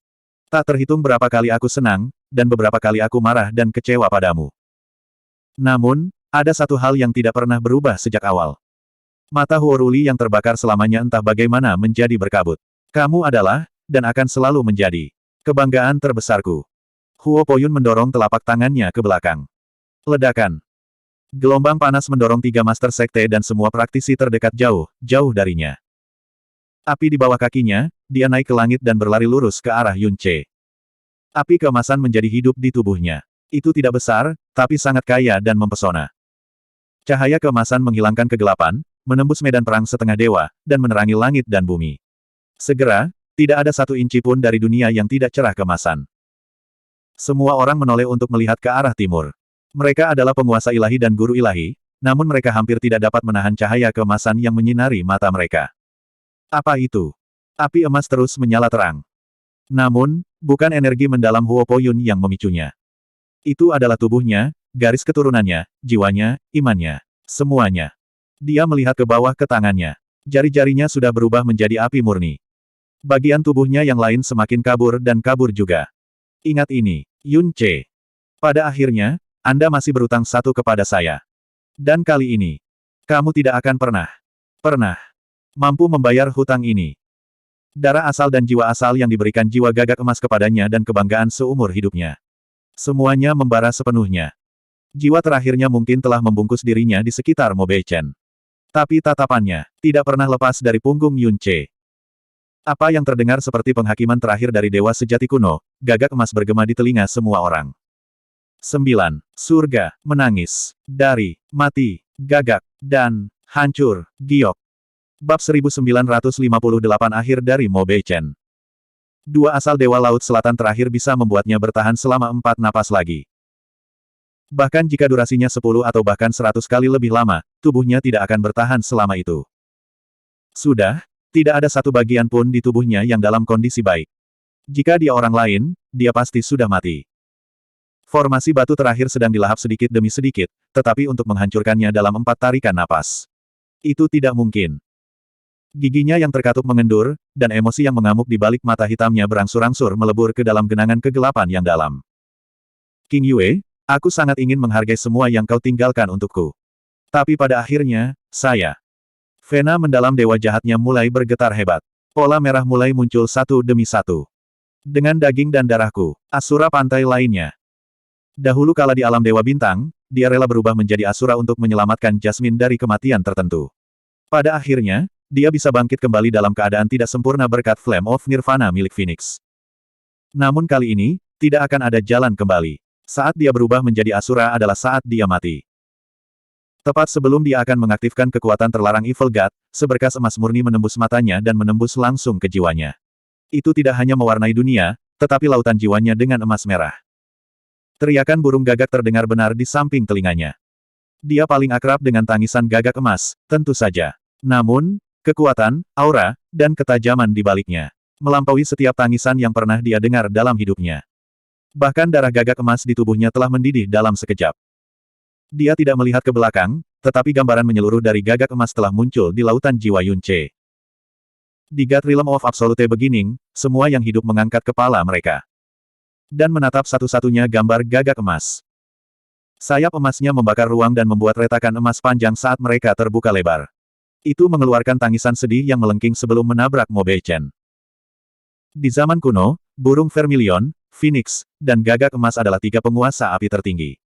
Tak terhitung berapa kali aku senang, dan beberapa kali aku marah dan kecewa padamu. Namun, ada satu hal yang tidak pernah berubah sejak awal. Mata Huo Ruli yang terbakar selamanya entah bagaimana menjadi berkabut. Kamu adalah, dan akan selalu menjadi, kebanggaan terbesarku. Huo Poyun mendorong telapak tangannya ke belakang. Ledakan. Gelombang panas mendorong tiga master sekte dan semua praktisi terdekat jauh, jauh darinya. Api di bawah kakinya, dia naik ke langit dan berlari lurus ke arah Yun Ce. Api keemasan menjadi hidup di tubuhnya. Itu tidak besar, tapi sangat kaya dan mempesona. Cahaya keemasan menghilangkan kegelapan, menembus medan perang setengah dewa, dan menerangi langit dan bumi. Segera, tidak ada satu inci pun dari dunia yang tidak cerah keemasan. Semua orang menoleh untuk melihat ke arah timur. Mereka adalah penguasa ilahi dan guru ilahi, namun mereka hampir tidak dapat menahan cahaya keemasan yang menyinari mata mereka. Apa itu? Api emas terus menyala terang. Namun, bukan energi mendalam Huo Po Yun yang memicunya. Itu adalah tubuhnya, garis keturunannya, jiwanya, imannya. Semuanya. Dia melihat ke bawah ke tangannya. Jari-jarinya sudah berubah menjadi api murni. Bagian tubuhnya yang lain semakin kabur dan kabur juga. Ingat ini, Yun Ce. Pada akhirnya, Anda masih berutang satu kepada saya. Dan kali ini, kamu tidak akan pernah mampu membayar hutang ini. Darah asal dan jiwa asal yang diberikan jiwa gagak emas kepadanya dan kebanggaan seumur hidupnya. Semuanya membara sepenuhnya. Jiwa terakhirnya mungkin telah membungkus dirinya di sekitar Mo Beichen. Tapi tatapannya, tidak pernah lepas dari punggung Yun Ce. Apa yang terdengar seperti penghakiman terakhir dari dewa sejati kuno, gagak emas bergema di telinga semua orang. 9. Surga, menangis. Dari, mati, gagak, dan, hancur, giok. Bab 1958 akhir dari Mo Beichen. Dua asal Dewa Laut Selatan terakhir bisa membuatnya bertahan selama 4 napas lagi. Bahkan jika durasinya 10 atau bahkan 100 kali lebih lama, tubuhnya tidak akan bertahan selama itu. Sudah, tidak ada satu bagian pun di tubuhnya yang dalam kondisi baik. Jika dia orang lain, dia pasti sudah mati. Formasi batu terakhir sedang dilahap sedikit demi sedikit, tetapi untuk menghancurkannya dalam 4 tarikan napas. Itu tidak mungkin. Giginya yang terkatup mengendur, dan emosi yang mengamuk di balik mata hitamnya berangsur-angsur melebur ke dalam genangan kegelapan yang dalam. King Yue, aku sangat ingin menghargai semua yang kau tinggalkan untukku. Tapi pada akhirnya, saya. Vena mendalam dewa jahatnya mulai bergetar hebat. Pola merah mulai muncul satu demi satu. Dengan daging dan darahku, Asura pantai lainnya. Dahulu kala di alam Dewa Bintang, dia rela berubah menjadi Asura untuk menyelamatkan Jasmine dari kematian tertentu. Pada akhirnya, dia bisa bangkit kembali dalam keadaan tidak sempurna berkat Flame of Nirvana milik Phoenix. Namun kali ini, tidak akan ada jalan kembali. Saat dia berubah menjadi Asura adalah saat dia mati. Tepat sebelum dia akan mengaktifkan kekuatan terlarang Evil God, seberkas emas murni menembus matanya dan menembus langsung ke jiwanya. Itu tidak hanya mewarnai dunia, tetapi lautan jiwanya dengan emas merah. Teriakan burung gagak terdengar benar di samping telinganya. Dia paling akrab dengan tangisan gagak emas, tentu saja. Namun, kekuatan, aura, dan ketajaman di baliknya melampaui setiap tangisan yang pernah dia dengar dalam hidupnya. Bahkan darah gagak emas di tubuhnya telah mendidih dalam sekejap. Dia tidak melihat ke belakang, tetapi gambaran menyeluruh dari gagak emas telah muncul di lautan jiwa Yun Ce. Di God Realm of Absolute Beginning, semua yang hidup mengangkat kepala mereka. Dan menatap satu-satunya gambar gagak emas. Sayap emasnya membakar ruang dan membuat retakan emas panjang saat mereka terbuka lebar. Itu mengeluarkan tangisan sedih yang melengking sebelum menabrak Mo Beichen. Di zaman kuno, burung vermilion, Phoenix, dan gagak emas adalah 3 penguasa api tertinggi.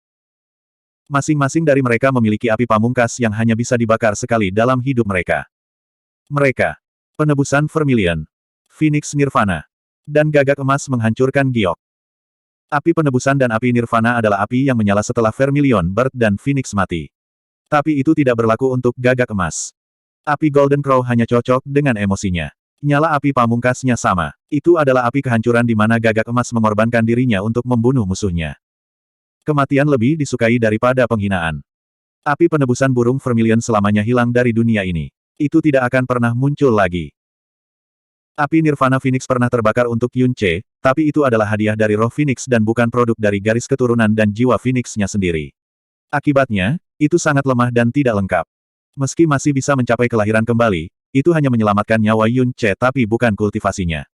Masing-masing dari mereka memiliki api pamungkas yang hanya bisa dibakar sekali dalam hidup mereka. Mereka, penebusan vermilion, Phoenix Nirvana, dan gagak emas menghancurkan giok. Api penebusan dan api Nirvana adalah api yang menyala setelah vermilion Bird dan Phoenix mati. Tapi itu tidak berlaku untuk gagak emas. Api Golden Crow hanya cocok dengan emosinya. Nyala api pamungkasnya sama. Itu adalah api kehancuran di mana gagak emas mengorbankan dirinya untuk membunuh musuhnya. Kematian lebih disukai daripada penghinaan. Api penebusan burung vermilion selamanya hilang dari dunia ini. Itu tidak akan pernah muncul lagi. Api Nirvana Phoenix pernah terbakar untuk Yun Ce, tapi itu adalah hadiah dari roh Phoenix dan bukan produk dari garis keturunan dan jiwa Phoenix-nya sendiri. Akibatnya, itu sangat lemah dan tidak lengkap. Meski masih bisa mencapai kelahiran kembali, itu hanya menyelamatkan nyawa Yun Ce tapi bukan kultivasinya.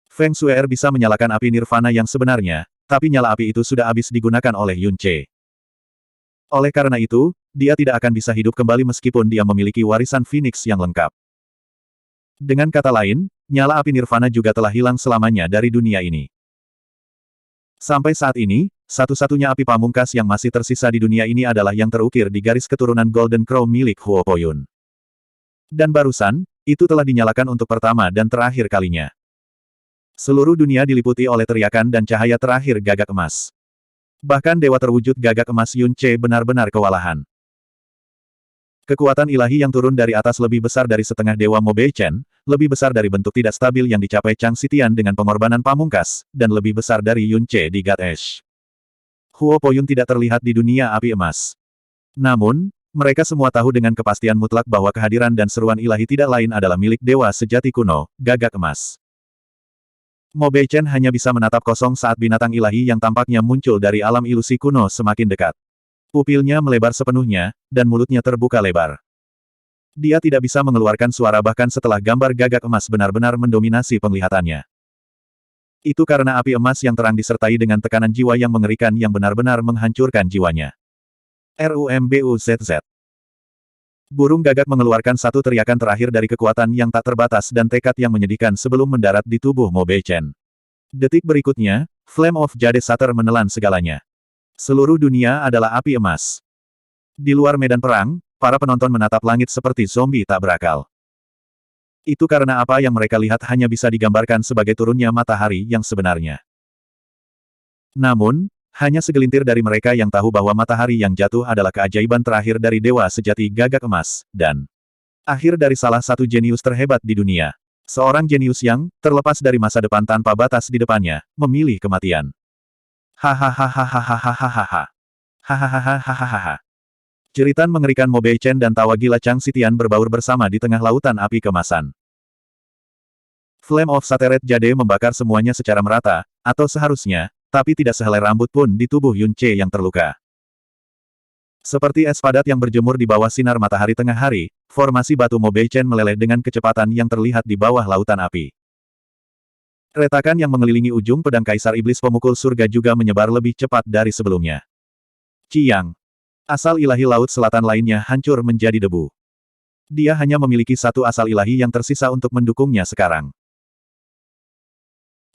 Feng Shuer bisa menyalakan api Nirvana yang sebenarnya, tapi nyala api itu sudah habis digunakan oleh Yun Ce. Oleh karena itu, dia tidak akan bisa hidup kembali meskipun dia memiliki warisan Phoenix yang lengkap. Dengan kata lain, nyala api Nirvana juga telah hilang selamanya dari dunia ini. Sampai saat ini, satu-satunya api pamungkas yang masih tersisa di dunia ini adalah yang terukir di garis keturunan Golden Crow milik Huo Poyun. Dan barusan, itu telah dinyalakan untuk pertama dan terakhir kalinya. Seluruh dunia diliputi oleh teriakan dan cahaya terakhir gagak emas. Bahkan dewa terwujud gagak emas Yun Ce benar-benar kewalahan. Kekuatan ilahi yang turun dari atas lebih besar dari setengah dewa Mo Bei Chen, lebih besar dari bentuk tidak stabil yang dicapai Chang Xitian dengan pengorbanan pamungkas, dan lebih besar dari Yun Ce di God Ash. Huo Poyun tidak terlihat di dunia api emas. Namun, mereka semua tahu dengan kepastian mutlak bahwa kehadiran dan seruan ilahi tidak lain adalah milik dewa sejati kuno, gagak emas. Mo Bei Chen hanya bisa menatap kosong saat binatang ilahi yang tampaknya muncul dari alam ilusi kuno semakin dekat. Pupilnya melebar sepenuhnya, dan mulutnya terbuka lebar. Dia tidak bisa mengeluarkan suara bahkan setelah gambar gagak emas benar-benar mendominasi penglihatannya. Itu karena api emas yang terang disertai dengan tekanan jiwa yang mengerikan yang benar-benar menghancurkan jiwanya. RUMBUZZ. Burung gagak mengeluarkan satu teriakan terakhir dari kekuatan yang tak terbatas dan tekad yang menyedihkan sebelum mendarat di tubuh Mo Bei Chen. Detik berikutnya, Flame of Jade Sater menelan segalanya. Seluruh dunia adalah api emas. Di luar medan perang, para penonton menatap langit seperti zombie tak berakal. Itu karena apa yang mereka lihat hanya bisa digambarkan sebagai turunnya matahari yang sebenarnya. Namun, hanya segelintir dari mereka yang tahu bahwa matahari yang jatuh adalah keajaiban terakhir dari dewa sejati gagak emas, dan akhir dari salah satu jenius terhebat di dunia. Seorang jenius yang, terlepas dari masa depan tanpa batas di depannya, memilih kematian. Hahaha. Hahaha. Jeritan mengerikan Mo Bei Chen dan tawa gila Chang Xitian berbaur bersama di tengah lautan api kemasan. Flame of Sateret Jade membakar semuanya secara merata, atau seharusnya, tapi tidak sehelai rambut pun di tubuh Yun Ce yang terluka. Seperti es padat yang berjemur di bawah sinar matahari tengah hari, formasi batu Mo Bei Chen meleleh dengan kecepatan yang terlihat di bawah lautan api. Retakan yang mengelilingi ujung pedang Kaisar Iblis Pemukul Surga juga menyebar lebih cepat dari sebelumnya. Qiyang. Asal ilahi laut selatan lainnya hancur menjadi debu. Dia hanya memiliki satu asal ilahi yang tersisa untuk mendukungnya sekarang.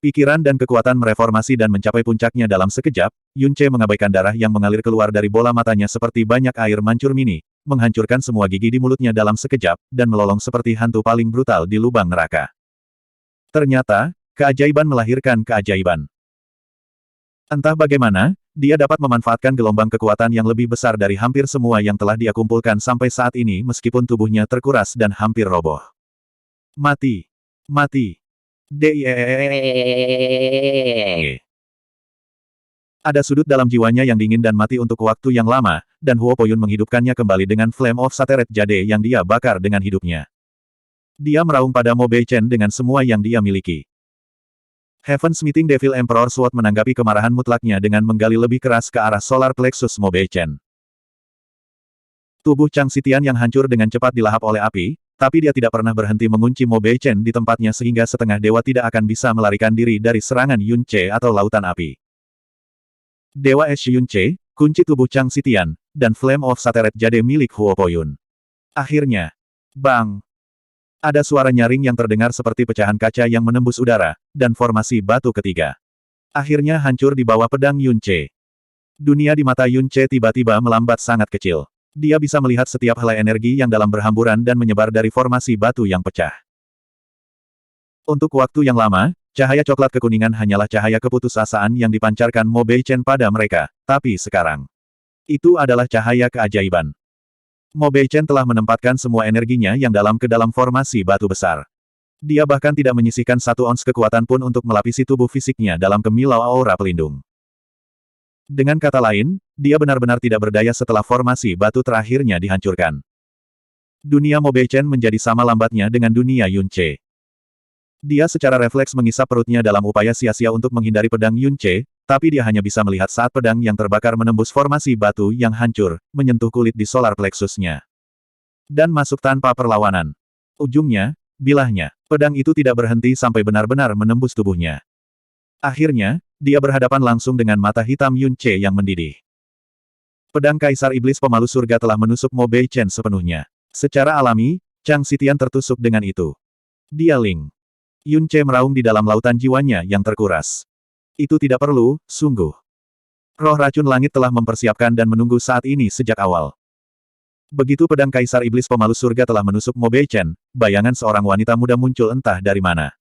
Pikiran dan kekuatan mereformasi dan mencapai puncaknya dalam sekejap, Yun Ce mengabaikan darah yang mengalir keluar dari bola matanya seperti banyak air mancur mini, menghancurkan semua gigi di mulutnya dalam sekejap, dan melolong seperti hantu paling brutal di lubang neraka. Ternyata, keajaiban melahirkan keajaiban. Entah bagaimana, dia dapat memanfaatkan gelombang kekuatan yang lebih besar dari hampir semua yang telah dia kumpulkan sampai saat ini meskipun tubuhnya terkuras dan hampir roboh. Mati. Mati. Ada sudut dalam jiwanya yang dingin dan mati untuk waktu yang lama, dan Huo Poyun menghidupkannya kembali dengan Flame of Sateret Jade yang dia bakar dengan hidupnya. Dia meraung pada Mo Bei Chen dengan semua yang dia miliki. Heaven's Meeting Devil Emperor Sword menanggapi kemarahan mutlaknya dengan menggali lebih keras ke arah solar plexus Mo Bei Chen. Tubuh Chang Xitian yang hancur dengan cepat dilahap oleh api, tapi dia tidak pernah berhenti mengunci Mo Bei Chen di tempatnya sehingga setengah dewa tidak akan bisa melarikan diri dari serangan Yun Ce atau lautan api. Dewa Es Yun Ce, kunci tubuh Chang Xitian, dan Flame of Sateret Jade milik Huo Poyun. Akhirnya, bang! Ada suara nyaring yang terdengar seperti pecahan kaca yang menembus udara, dan formasi batu ketiga. Akhirnya hancur di bawah pedang Yun Ce. Dunia di mata Yun Ce tiba-tiba melambat sangat kecil. Dia bisa melihat setiap helai energi yang dalam berhamburan dan menyebar dari formasi batu yang pecah. Untuk waktu yang lama, cahaya coklat kekuningan hanyalah cahaya keputusasaan yang dipancarkan Mo Bei Chen pada mereka, tapi sekarang, itu adalah cahaya keajaiban. Mo Bei Chen telah menempatkan semua energinya yang dalam ke dalam formasi batu besar. Dia bahkan tidak menyisihkan satu ons kekuatan pun untuk melapisi tubuh fisiknya dalam kemilau aura pelindung. Dengan kata lain, dia benar-benar tidak berdaya setelah formasi batu terakhirnya dihancurkan. Dunia Mo Bei Chen menjadi sama lambatnya dengan dunia Yun Ce. Dia secara refleks mengisap perutnya dalam upaya sia-sia untuk menghindari pedang Yun Ce, tapi dia hanya bisa melihat saat pedang yang terbakar menembus formasi batu yang hancur, menyentuh kulit di solar plexusnya. Dan masuk tanpa perlawanan. Ujungnya, bilahnya, pedang itu tidak berhenti sampai benar-benar menembus tubuhnya. Akhirnya, dia berhadapan langsung dengan mata hitam Yun Ce yang mendidih. Pedang Kaisar Iblis Pemalu Surga telah menusuk Mo Bei Chen sepenuhnya. Secara alami, Chang Xitian tertusuk dengan itu. Dia Ling. Yun Ce meraung di dalam lautan jiwanya yang terkuras. Itu tidak perlu, sungguh. Roh racun langit telah mempersiapkan dan menunggu saat ini sejak awal. Begitu pedang Kaisar Iblis Pemalu Surga telah menusuk Mo Beichen, bayangan seorang wanita muda muncul entah dari mana.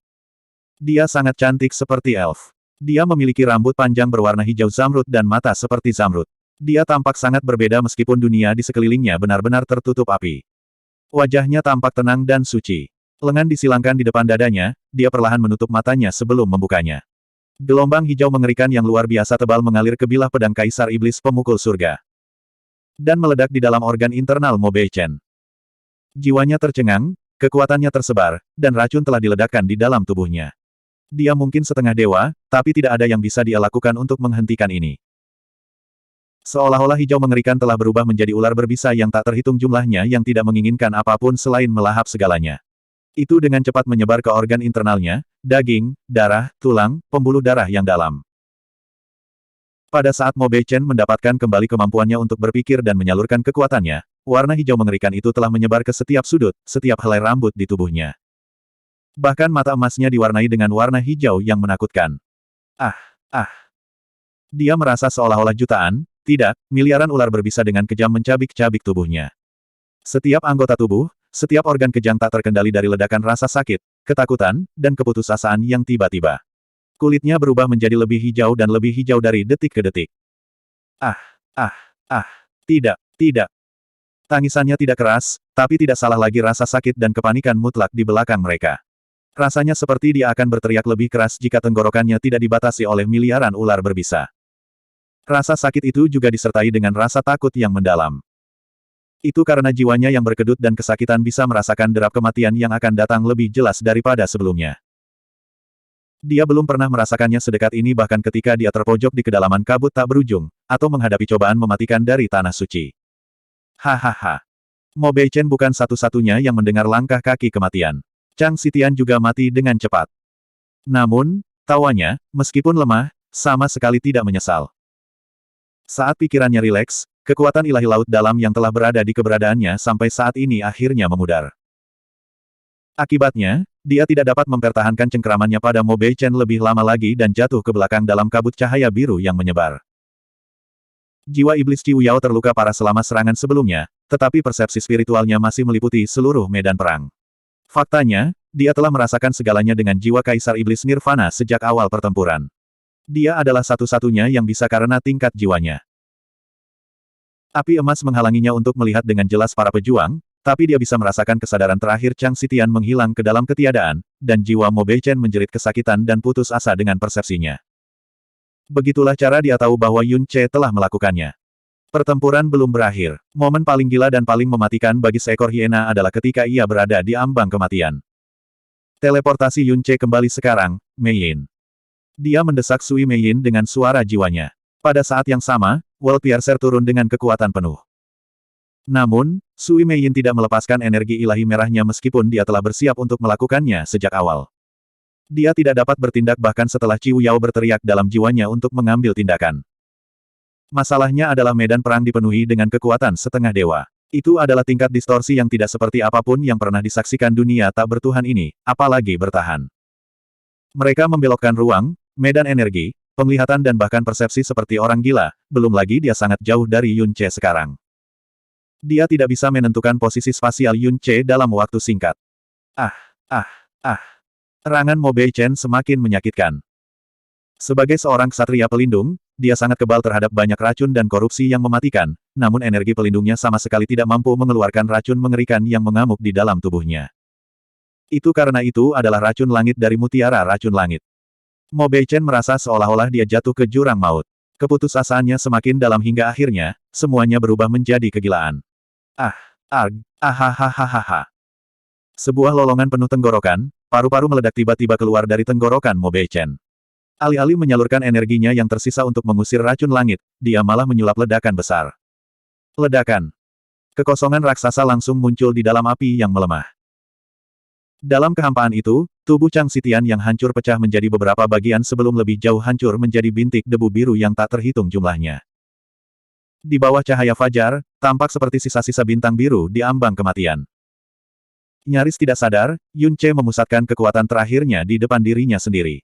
Dia sangat cantik seperti elf. Dia memiliki rambut panjang berwarna hijau zamrud dan mata seperti zamrud. Dia tampak sangat berbeda meskipun dunia di sekelilingnya benar-benar tertutup api. Wajahnya tampak tenang dan suci. Lengan disilangkan di depan dadanya, dia perlahan menutup matanya sebelum membukanya. Gelombang hijau mengerikan yang luar biasa tebal mengalir ke bilah pedang Kaisar Iblis Pemukul Surga. Dan meledak di dalam organ internal Mo Beichen. Jiwanya tercengang, kekuatannya tersebar, dan racun telah diledakkan di dalam tubuhnya. Dia mungkin setengah dewa, tapi tidak ada yang bisa dia lakukan untuk menghentikan ini. Seolah-olah hijau mengerikan telah berubah menjadi ular berbisa yang tak terhitung jumlahnya yang tidak menginginkan apapun selain melahap segalanya. Itu dengan cepat menyebar ke organ internalnya, daging, darah, tulang, pembuluh darah yang dalam. Pada saat Mo Beichen mendapatkan kembali kemampuannya untuk berpikir dan menyalurkan kekuatannya, warna hijau mengerikan itu telah menyebar ke setiap sudut, setiap helai rambut di tubuhnya. Bahkan mata emasnya diwarnai dengan warna hijau yang menakutkan. Ah! Dia merasa seolah-olah jutaan, tidak, miliaran ular berbisa dengan kejam mencabik-cabik tubuhnya. Setiap anggota tubuh, setiap organ kejang tak terkendali dari ledakan rasa sakit, ketakutan, dan keputusasaan yang tiba-tiba. Kulitnya berubah menjadi lebih hijau dan lebih hijau dari detik ke detik. Tidak. Tangisannya tidak keras, tapi tidak salah lagi rasa sakit dan kepanikan mutlak di belakang mereka. Rasanya seperti dia akan berteriak lebih keras jika tenggorokannya tidak dibatasi oleh miliaran ular berbisa. Rasa sakit itu juga disertai dengan rasa takut yang mendalam. Itu karena jiwanya yang berkedut dan kesakitan bisa merasakan derap kematian yang akan datang lebih jelas daripada sebelumnya. Dia belum pernah merasakannya sedekat ini bahkan ketika dia terpojok di kedalaman kabut tak berujung, atau menghadapi cobaan mematikan dari tanah suci. Hahaha. Mo Beichen bukan satu-satunya yang mendengar langkah kaki kematian. Chang Xitian juga mati dengan cepat. Namun, tawanya, meskipun lemah, sama sekali tidak menyesal. Saat pikirannya rileks, kekuatan ilahi laut dalam yang telah berada di keberadaannya sampai saat ini akhirnya memudar. Akibatnya, dia tidak dapat mempertahankan cengkeramannya pada Mo Beichen lebih lama lagi dan jatuh ke belakang dalam kabut cahaya biru yang menyebar. Jiwa iblis Ciu Yao terluka parah selama serangan sebelumnya, tetapi persepsi spiritualnya masih meliputi seluruh medan perang. Faktanya, dia telah merasakan segalanya dengan jiwa Kaisar Iblis Nirvana sejak awal pertempuran. Dia adalah satu-satunya yang bisa karena tingkat jiwanya. Api emas menghalanginya untuk melihat dengan jelas para pejuang, tapi dia bisa merasakan kesadaran terakhir Chang Xitian menghilang ke dalam ketiadaan, dan jiwa Mo Beichen menjerit kesakitan dan putus asa dengan persepsinya. Begitulah cara dia tahu bahwa Yun Ce telah melakukannya. Pertempuran belum berakhir. Momen paling gila dan paling mematikan bagi seekor hiena adalah ketika ia berada di ambang kematian. Teleportasi Yun Ce kembali sekarang, Mei Yin. Dia mendesak Sui Mei Yin dengan suara jiwanya. Pada saat yang sama, World Piercer turun dengan kekuatan penuh. Namun, Sui Mei Yin tidak melepaskan energi ilahi merahnya meskipun dia telah bersiap untuk melakukannya sejak awal. Dia tidak dapat bertindak bahkan setelah Ciu Yao berteriak dalam jiwanya untuk mengambil tindakan. Masalahnya adalah medan perang dipenuhi dengan kekuatan setengah dewa. Itu adalah tingkat distorsi yang tidak seperti apapun yang pernah disaksikan dunia tak bertuhan ini, apalagi bertahan. Mereka membelokkan ruang, medan energi, penglihatan dan bahkan persepsi seperti orang gila, belum lagi dia sangat jauh dari Yun Ce sekarang. Dia tidak bisa menentukan posisi spasial Yun Ce dalam waktu singkat. Serangan Mo Beichen semakin menyakitkan. Sebagai seorang ksatria pelindung, dia sangat kebal terhadap banyak racun dan korupsi yang mematikan, namun energi pelindungnya sama sekali tidak mampu mengeluarkan racun mengerikan yang mengamuk di dalam tubuhnya. Itu karena itu adalah racun langit dari mutiara racun langit. Mo Beichen merasa seolah-olah dia jatuh ke jurang maut. Keputusasaannya semakin dalam hingga akhirnya, semuanya berubah menjadi kegilaan. Sebuah lolongan penuh tenggorokan, paru-paru meledak tiba-tiba keluar dari tenggorokan Mo Beichen. Alih-alih menyalurkan energinya yang tersisa untuk mengusir racun langit, dia malah menyulap ledakan besar. Ledakan. Kekosongan raksasa langsung muncul di dalam api yang melemah. Dalam kehampaan itu, tubuh Chang Xitian yang hancur pecah menjadi beberapa bagian sebelum lebih jauh hancur menjadi bintik debu biru yang tak terhitung jumlahnya. Di bawah cahaya fajar, tampak seperti sisa-sisa bintang biru di ambang kematian. Nyaris tidak sadar, Yun Ce memusatkan kekuatan terakhirnya di depan dirinya sendiri.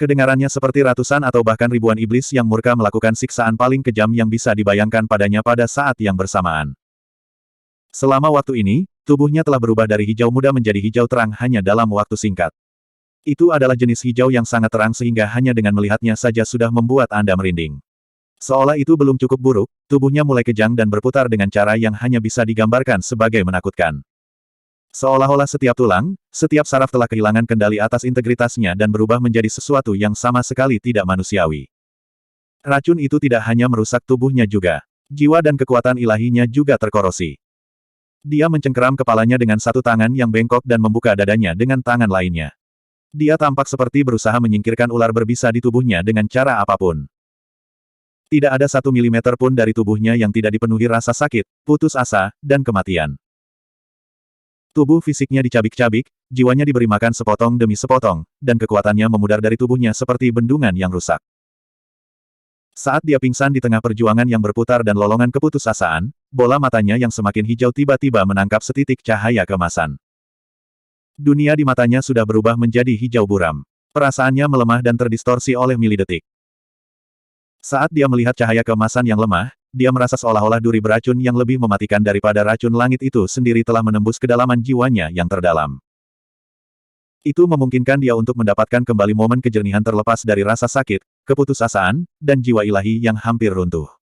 Kedengarannya seperti ratusan atau bahkan ribuan iblis yang murka melakukan siksaan paling kejam yang bisa dibayangkan padanya pada saat yang bersamaan. Selama waktu ini, tubuhnya telah berubah dari hijau muda menjadi hijau terang hanya dalam waktu singkat. Itu adalah jenis hijau yang sangat terang sehingga hanya dengan melihatnya saja sudah membuat Anda merinding. Seolah itu belum cukup buruk, tubuhnya mulai kejang dan berputar dengan cara yang hanya bisa digambarkan sebagai menakutkan. Seolah-olah setiap tulang, setiap saraf telah kehilangan kendali atas integritasnya dan berubah menjadi sesuatu yang sama sekali tidak manusiawi. Racun itu tidak hanya merusak tubuhnya juga. Jiwa dan kekuatan ilahinya juga terkorosi. Dia mencengkeram kepalanya dengan satu tangan yang bengkok dan membuka dadanya dengan tangan lainnya. Dia tampak seperti berusaha menyingkirkan ular berbisa di tubuhnya dengan cara apapun. Tidak ada 1 milimeter pun dari tubuhnya yang tidak dipenuhi rasa sakit, putus asa, dan kematian. Tubuh fisiknya dicabik-cabik, jiwanya diberi makan sepotong demi sepotong, dan kekuatannya memudar dari tubuhnya seperti bendungan yang rusak. Saat dia pingsan di tengah perjuangan yang berputar dan lolongan keputusasaan, bola matanya yang semakin hijau tiba-tiba menangkap setitik cahaya keemasan. Dunia di matanya sudah berubah menjadi hijau buram. Perasaannya melemah dan terdistorsi oleh milidetik. Saat dia melihat cahaya keemasan yang lemah, dia merasa seolah-olah duri beracun yang lebih mematikan daripada racun langit itu sendiri telah menembus kedalaman jiwanya yang terdalam. Itu memungkinkan dia untuk mendapatkan kembali momen kejernihan terlepas dari rasa sakit, keputusasaan, dan jiwa ilahi yang hampir runtuh.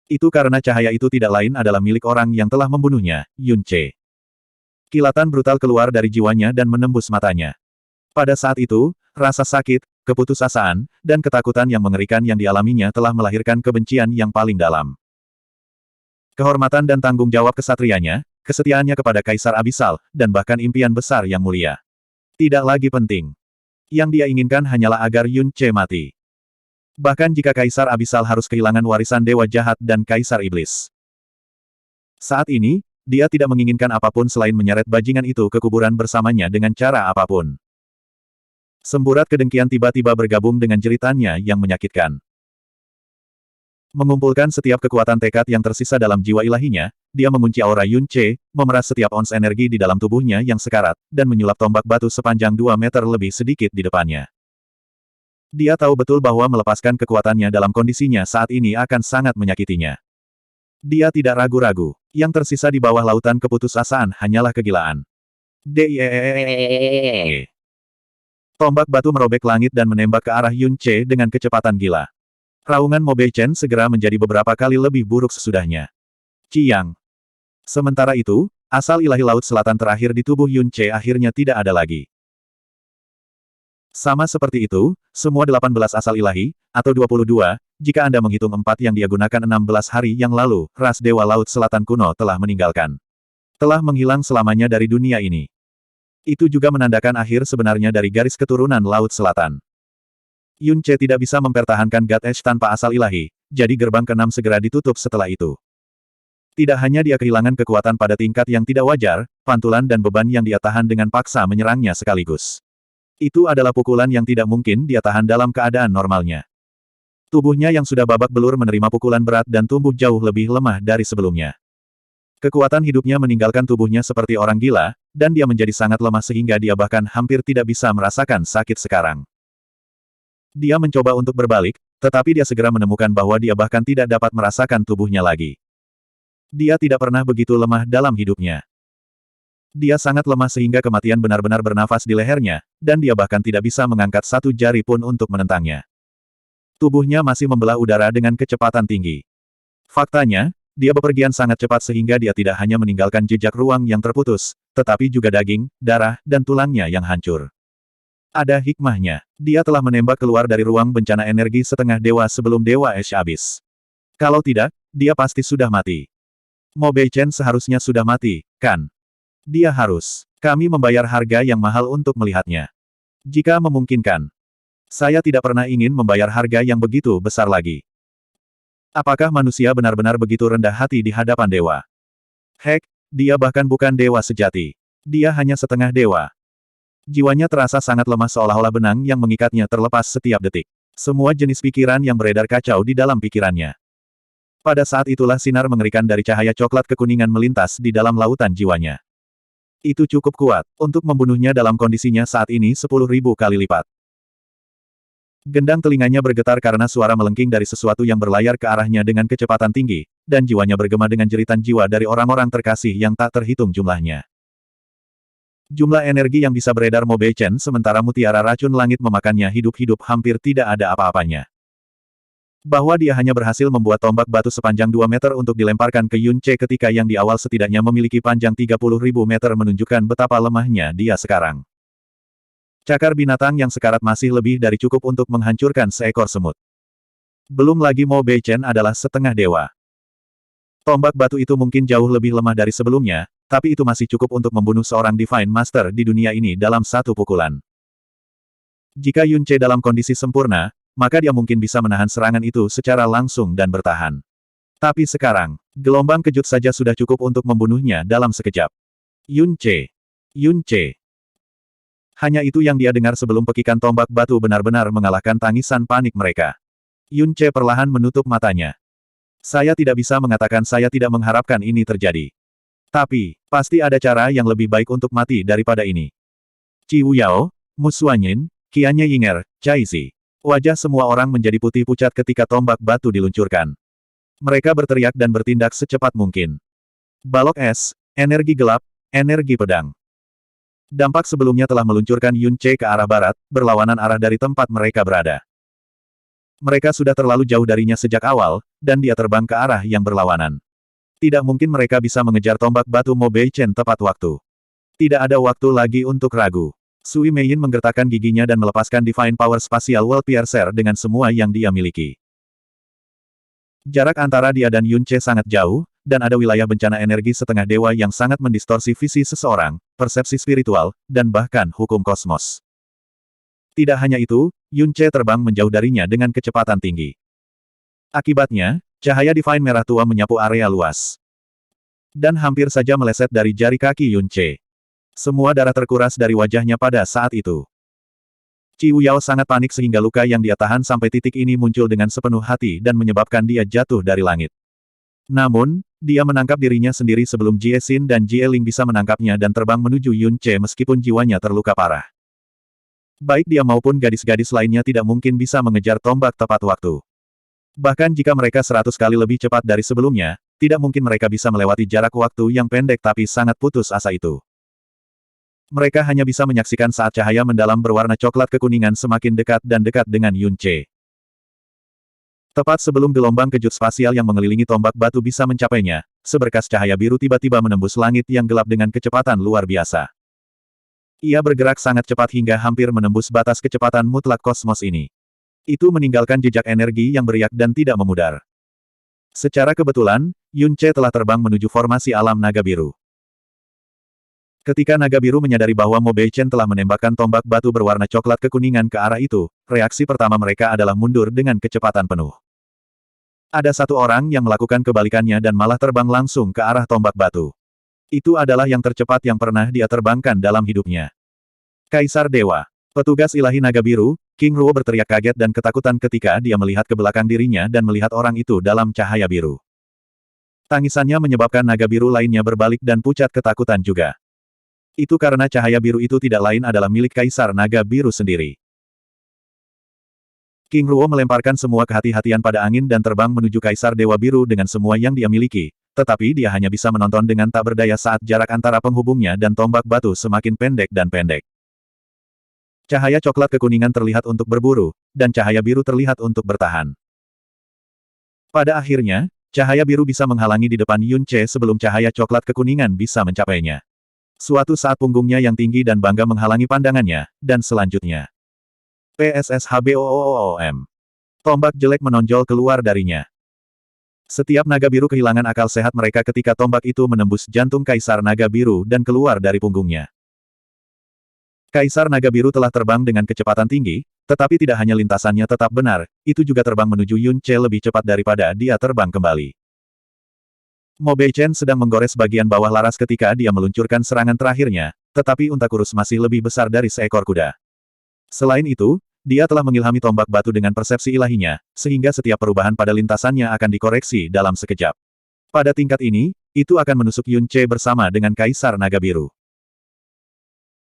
Itu karena cahaya itu tidak lain adalah milik orang yang telah membunuhnya, Yun Ce. Kilatan brutal keluar dari jiwanya dan menembus matanya. Pada saat itu, rasa sakit, keputusasaan, dan ketakutan yang mengerikan yang dialaminya telah melahirkan kebencian yang paling dalam. Kehormatan dan tanggung jawab kesatrianya, kesetiaannya kepada Kaisar Abisal, dan bahkan impian besar yang mulia. Tidak lagi penting. Yang dia inginkan hanyalah agar Yun Ce mati. Bahkan jika Kaisar Abisal harus kehilangan warisan Dewa Jahat dan Kaisar Iblis. Saat ini, dia tidak menginginkan apapun selain menyeret bajingan itu ke kuburan bersamanya dengan cara apapun. Semburat kedengkian tiba-tiba bergabung dengan jeritannya yang menyakitkan. Mengumpulkan setiap kekuatan tekad yang tersisa dalam jiwa ilahinya, dia mengunci aura Yun Ce, memeras setiap ons energi di dalam tubuhnya yang sekarat, dan menyulap tombak batu sepanjang 2 meter lebih sedikit di depannya. Dia tahu betul bahwa melepaskan kekuatannya dalam kondisinya saat ini akan sangat menyakitinya. Dia tidak ragu-ragu. Yang tersisa di bawah lautan keputusasaan hanyalah kegilaan. Tombak batu merobek langit dan menembak ke arah Yun Ce dengan kecepatan gila. Raungan Mo Beichen segera menjadi beberapa kali lebih buruk sesudahnya. Ciyang. Sementara itu, asal ilahi laut selatan terakhir di tubuh Yun Ce akhirnya tidak ada lagi. Sama seperti itu, semua 18 asal ilahi, atau 22, jika Anda menghitung 4 yang dia gunakan 16 hari yang lalu, ras Dewa Laut Selatan kuno telah meninggalkan. Telah menghilang selamanya dari dunia ini. Itu juga menandakan akhir sebenarnya dari garis keturunan Laut Selatan. Yun Ce tidak bisa mempertahankan God Edge tanpa asal ilahi, jadi gerbang ke-6 segera ditutup setelah itu. Tidak hanya dia kehilangan kekuatan pada tingkat yang tidak wajar, pantulan dan beban yang dia tahan dengan paksa menyerangnya sekaligus. Itu adalah pukulan yang tidak mungkin dia tahan dalam keadaan normalnya. Tubuhnya yang sudah babak belur menerima pukulan berat dan tumbuh jauh lebih lemah dari sebelumnya. Kekuatan hidupnya meninggalkan tubuhnya seperti orang gila, dan dia menjadi sangat lemah sehingga dia bahkan hampir tidak bisa merasakan sakit sekarang. Dia mencoba untuk berbalik, tetapi dia segera menemukan bahwa dia bahkan tidak dapat merasakan tubuhnya lagi. Dia tidak pernah begitu lemah dalam hidupnya. Dia sangat lemah sehingga kematian benar-benar bernafas di lehernya, dan dia bahkan tidak bisa mengangkat satu jari pun untuk menentangnya. Tubuhnya masih membelah udara dengan kecepatan tinggi. Faktanya, dia bepergian sangat cepat sehingga dia tidak hanya meninggalkan jejak ruang yang terputus, tetapi juga daging, darah, dan tulangnya yang hancur. Ada hikmahnya. Dia telah menembak keluar dari ruang bencana energi setengah dewa sebelum Dewa Ash habis. Kalau tidak, dia pasti sudah mati. Mo Beichen seharusnya sudah mati, kan? Dia harus. Kami membayar harga yang mahal untuk melihatnya. Jika memungkinkan. Saya tidak pernah ingin membayar harga yang begitu besar lagi. Apakah manusia benar-benar begitu rendah hati di hadapan dewa? Hek, dia bahkan bukan dewa sejati. Dia hanya setengah dewa. Jiwanya terasa sangat lemah seolah-olah benang yang mengikatnya terlepas setiap detik. Semua jenis pikiran yang beredar kacau di dalam pikirannya. Pada saat itulah sinar mengerikan dari cahaya coklat kekuningan melintas di dalam lautan jiwanya. Itu cukup kuat untuk membunuhnya dalam kondisinya saat ini 10.000 kali lipat. Gendang telinganya bergetar karena suara melengking dari sesuatu yang berlayar ke arahnya dengan kecepatan tinggi, dan jiwanya bergema dengan jeritan jiwa dari orang-orang terkasih yang tak terhitung jumlahnya. Jumlah energi yang bisa beredar Mo Beichen sementara mutiara racun langit memakannya hidup-hidup hampir tidak ada apa-apanya. Bahwa dia hanya berhasil membuat tombak batu sepanjang 2 meter untuk dilemparkan ke Yun Ce ketika yang di awal setidaknya memiliki panjang 30.000 meter menunjukkan betapa lemahnya dia sekarang. Cakar binatang yang sekarat masih lebih dari cukup untuk menghancurkan seekor semut. Belum lagi Mo Beichen adalah setengah dewa. Tombak batu itu mungkin jauh lebih lemah dari sebelumnya, tapi itu masih cukup untuk membunuh seorang Divine Master di dunia ini dalam satu pukulan. Jika Yun Ce dalam kondisi sempurna, maka dia mungkin bisa menahan serangan itu secara langsung dan bertahan. Tapi sekarang, gelombang kejut saja sudah cukup untuk membunuhnya dalam sekejap. Yun Ce. Yun Ce. Hanya itu yang dia dengar sebelum pekikan tombak batu benar-benar mengalahkan tangisan panik mereka. Yun Ce perlahan menutup matanya. Saya tidak bisa mengatakan saya tidak mengharapkan ini terjadi. Tapi, pasti ada cara yang lebih baik untuk mati daripada ini. Qi Wuyao, Mu Xuanyin, Qianye Yinger, Cai Zi. Wajah semua orang menjadi putih pucat ketika tombak batu diluncurkan. Mereka berteriak dan bertindak secepat mungkin. Balok es, energi gelap, energi pedang. Dampak sebelumnya telah meluncurkan Yun Ce ke arah barat, berlawanan arah dari tempat mereka berada. Mereka sudah terlalu jauh darinya sejak awal, dan dia terbang ke arah yang berlawanan. Tidak mungkin mereka bisa mengejar tombak batu Mo Beichen tepat waktu. Tidak ada waktu lagi untuk ragu. Sui Meiyin menggertakkan giginya dan melepaskan Divine Power Spatial World Piercer dengan semua yang dia miliki. Jarak antara dia dan Yun Ce sangat jauh, dan ada wilayah bencana energi setengah dewa yang sangat mendistorsi visi seseorang, persepsi spiritual, dan bahkan hukum kosmos. Tidak hanya itu, Yun Ce terbang menjauh darinya dengan kecepatan tinggi. Akibatnya, cahaya Divine merah tua menyapu area luas. Dan hampir saja meleset dari jari kaki Yun Ce. Semua darah terkuras dari wajahnya pada saat itu. Qi Wuyao sangat panik sehingga luka yang dia tahan sampai titik ini muncul dengan sepenuh hati dan menyebabkan dia jatuh dari langit. Namun, dia menangkap dirinya sendiri sebelum Jie Xin dan Jie Ling bisa menangkapnya dan terbang menuju Yun Ce meskipun jiwanya terluka parah. Baik dia maupun gadis-gadis lainnya tidak mungkin bisa mengejar tombak tepat waktu. Bahkan jika mereka 100 kali lebih cepat dari sebelumnya, tidak mungkin mereka bisa melewati jarak waktu yang pendek tapi sangat putus asa itu. Mereka hanya bisa menyaksikan saat cahaya mendalam berwarna coklat kekuningan semakin dekat dan dekat dengan Yun Ce. Tepat sebelum gelombang kejut spasial yang mengelilingi tombak batu bisa mencapainya, seberkas cahaya biru tiba-tiba menembus langit yang gelap dengan kecepatan luar biasa. Ia bergerak sangat cepat hingga hampir menembus batas kecepatan mutlak kosmos ini. Itu meninggalkan jejak energi yang beriak dan tidak memudar. Secara kebetulan, Yun Ce telah terbang menuju formasi alam naga biru. Ketika naga biru menyadari bahwa Mo Beichen telah menembakkan tombak batu berwarna coklat kekuningan ke arah itu, reaksi pertama mereka adalah mundur dengan kecepatan penuh. Ada satu orang yang melakukan kebalikannya dan malah terbang langsung ke arah tombak batu. Itu adalah yang tercepat yang pernah dia terbangkan dalam hidupnya. Kaisar Dewa. Petugas ilahi naga biru, King Ruo berteriak kaget dan ketakutan ketika dia melihat ke belakang dirinya dan melihat orang itu dalam cahaya biru. Tangisannya menyebabkan naga biru lainnya berbalik dan pucat ketakutan juga. Itu karena cahaya biru itu tidak lain adalah milik Kaisar Naga Biru sendiri. King Ruo melemparkan semua kehati-hatian pada angin dan terbang menuju Kaisar Dewa Biru dengan semua yang dia miliki, tetapi dia hanya bisa menonton dengan tak berdaya saat jarak antara penghubungnya dan tombak batu semakin pendek dan pendek. Cahaya coklat kekuningan terlihat untuk berburu, dan cahaya biru terlihat untuk bertahan. Pada akhirnya, cahaya biru bisa menghalangi di depan Yun Ce sebelum cahaya coklat kekuningan bisa mencapainya. Suatu saat punggungnya yang tinggi dan bangga menghalangi pandangannya, dan selanjutnya. PSSHBOOOM. Tombak jelek menonjol keluar darinya. Setiap naga biru kehilangan akal sehat mereka ketika tombak itu menembus jantung Kaisar Naga Biru dan keluar dari punggungnya. Kaisar Naga Biru telah terbang dengan kecepatan tinggi, tetapi tidak hanya lintasannya tetap benar, itu juga terbang menuju Yun Ce lebih cepat daripada dia terbang kembali. Mo Beichen sedang menggores bagian bawah laras ketika dia meluncurkan serangan terakhirnya, tetapi unta kurus masih lebih besar dari seekor kuda. Selain itu, dia telah mengilhami tombak batu dengan persepsi ilahinya, sehingga setiap perubahan pada lintasannya akan dikoreksi dalam sekejap. Pada tingkat ini, itu akan menusuk Yun Ce bersama dengan Kaisar Naga Biru.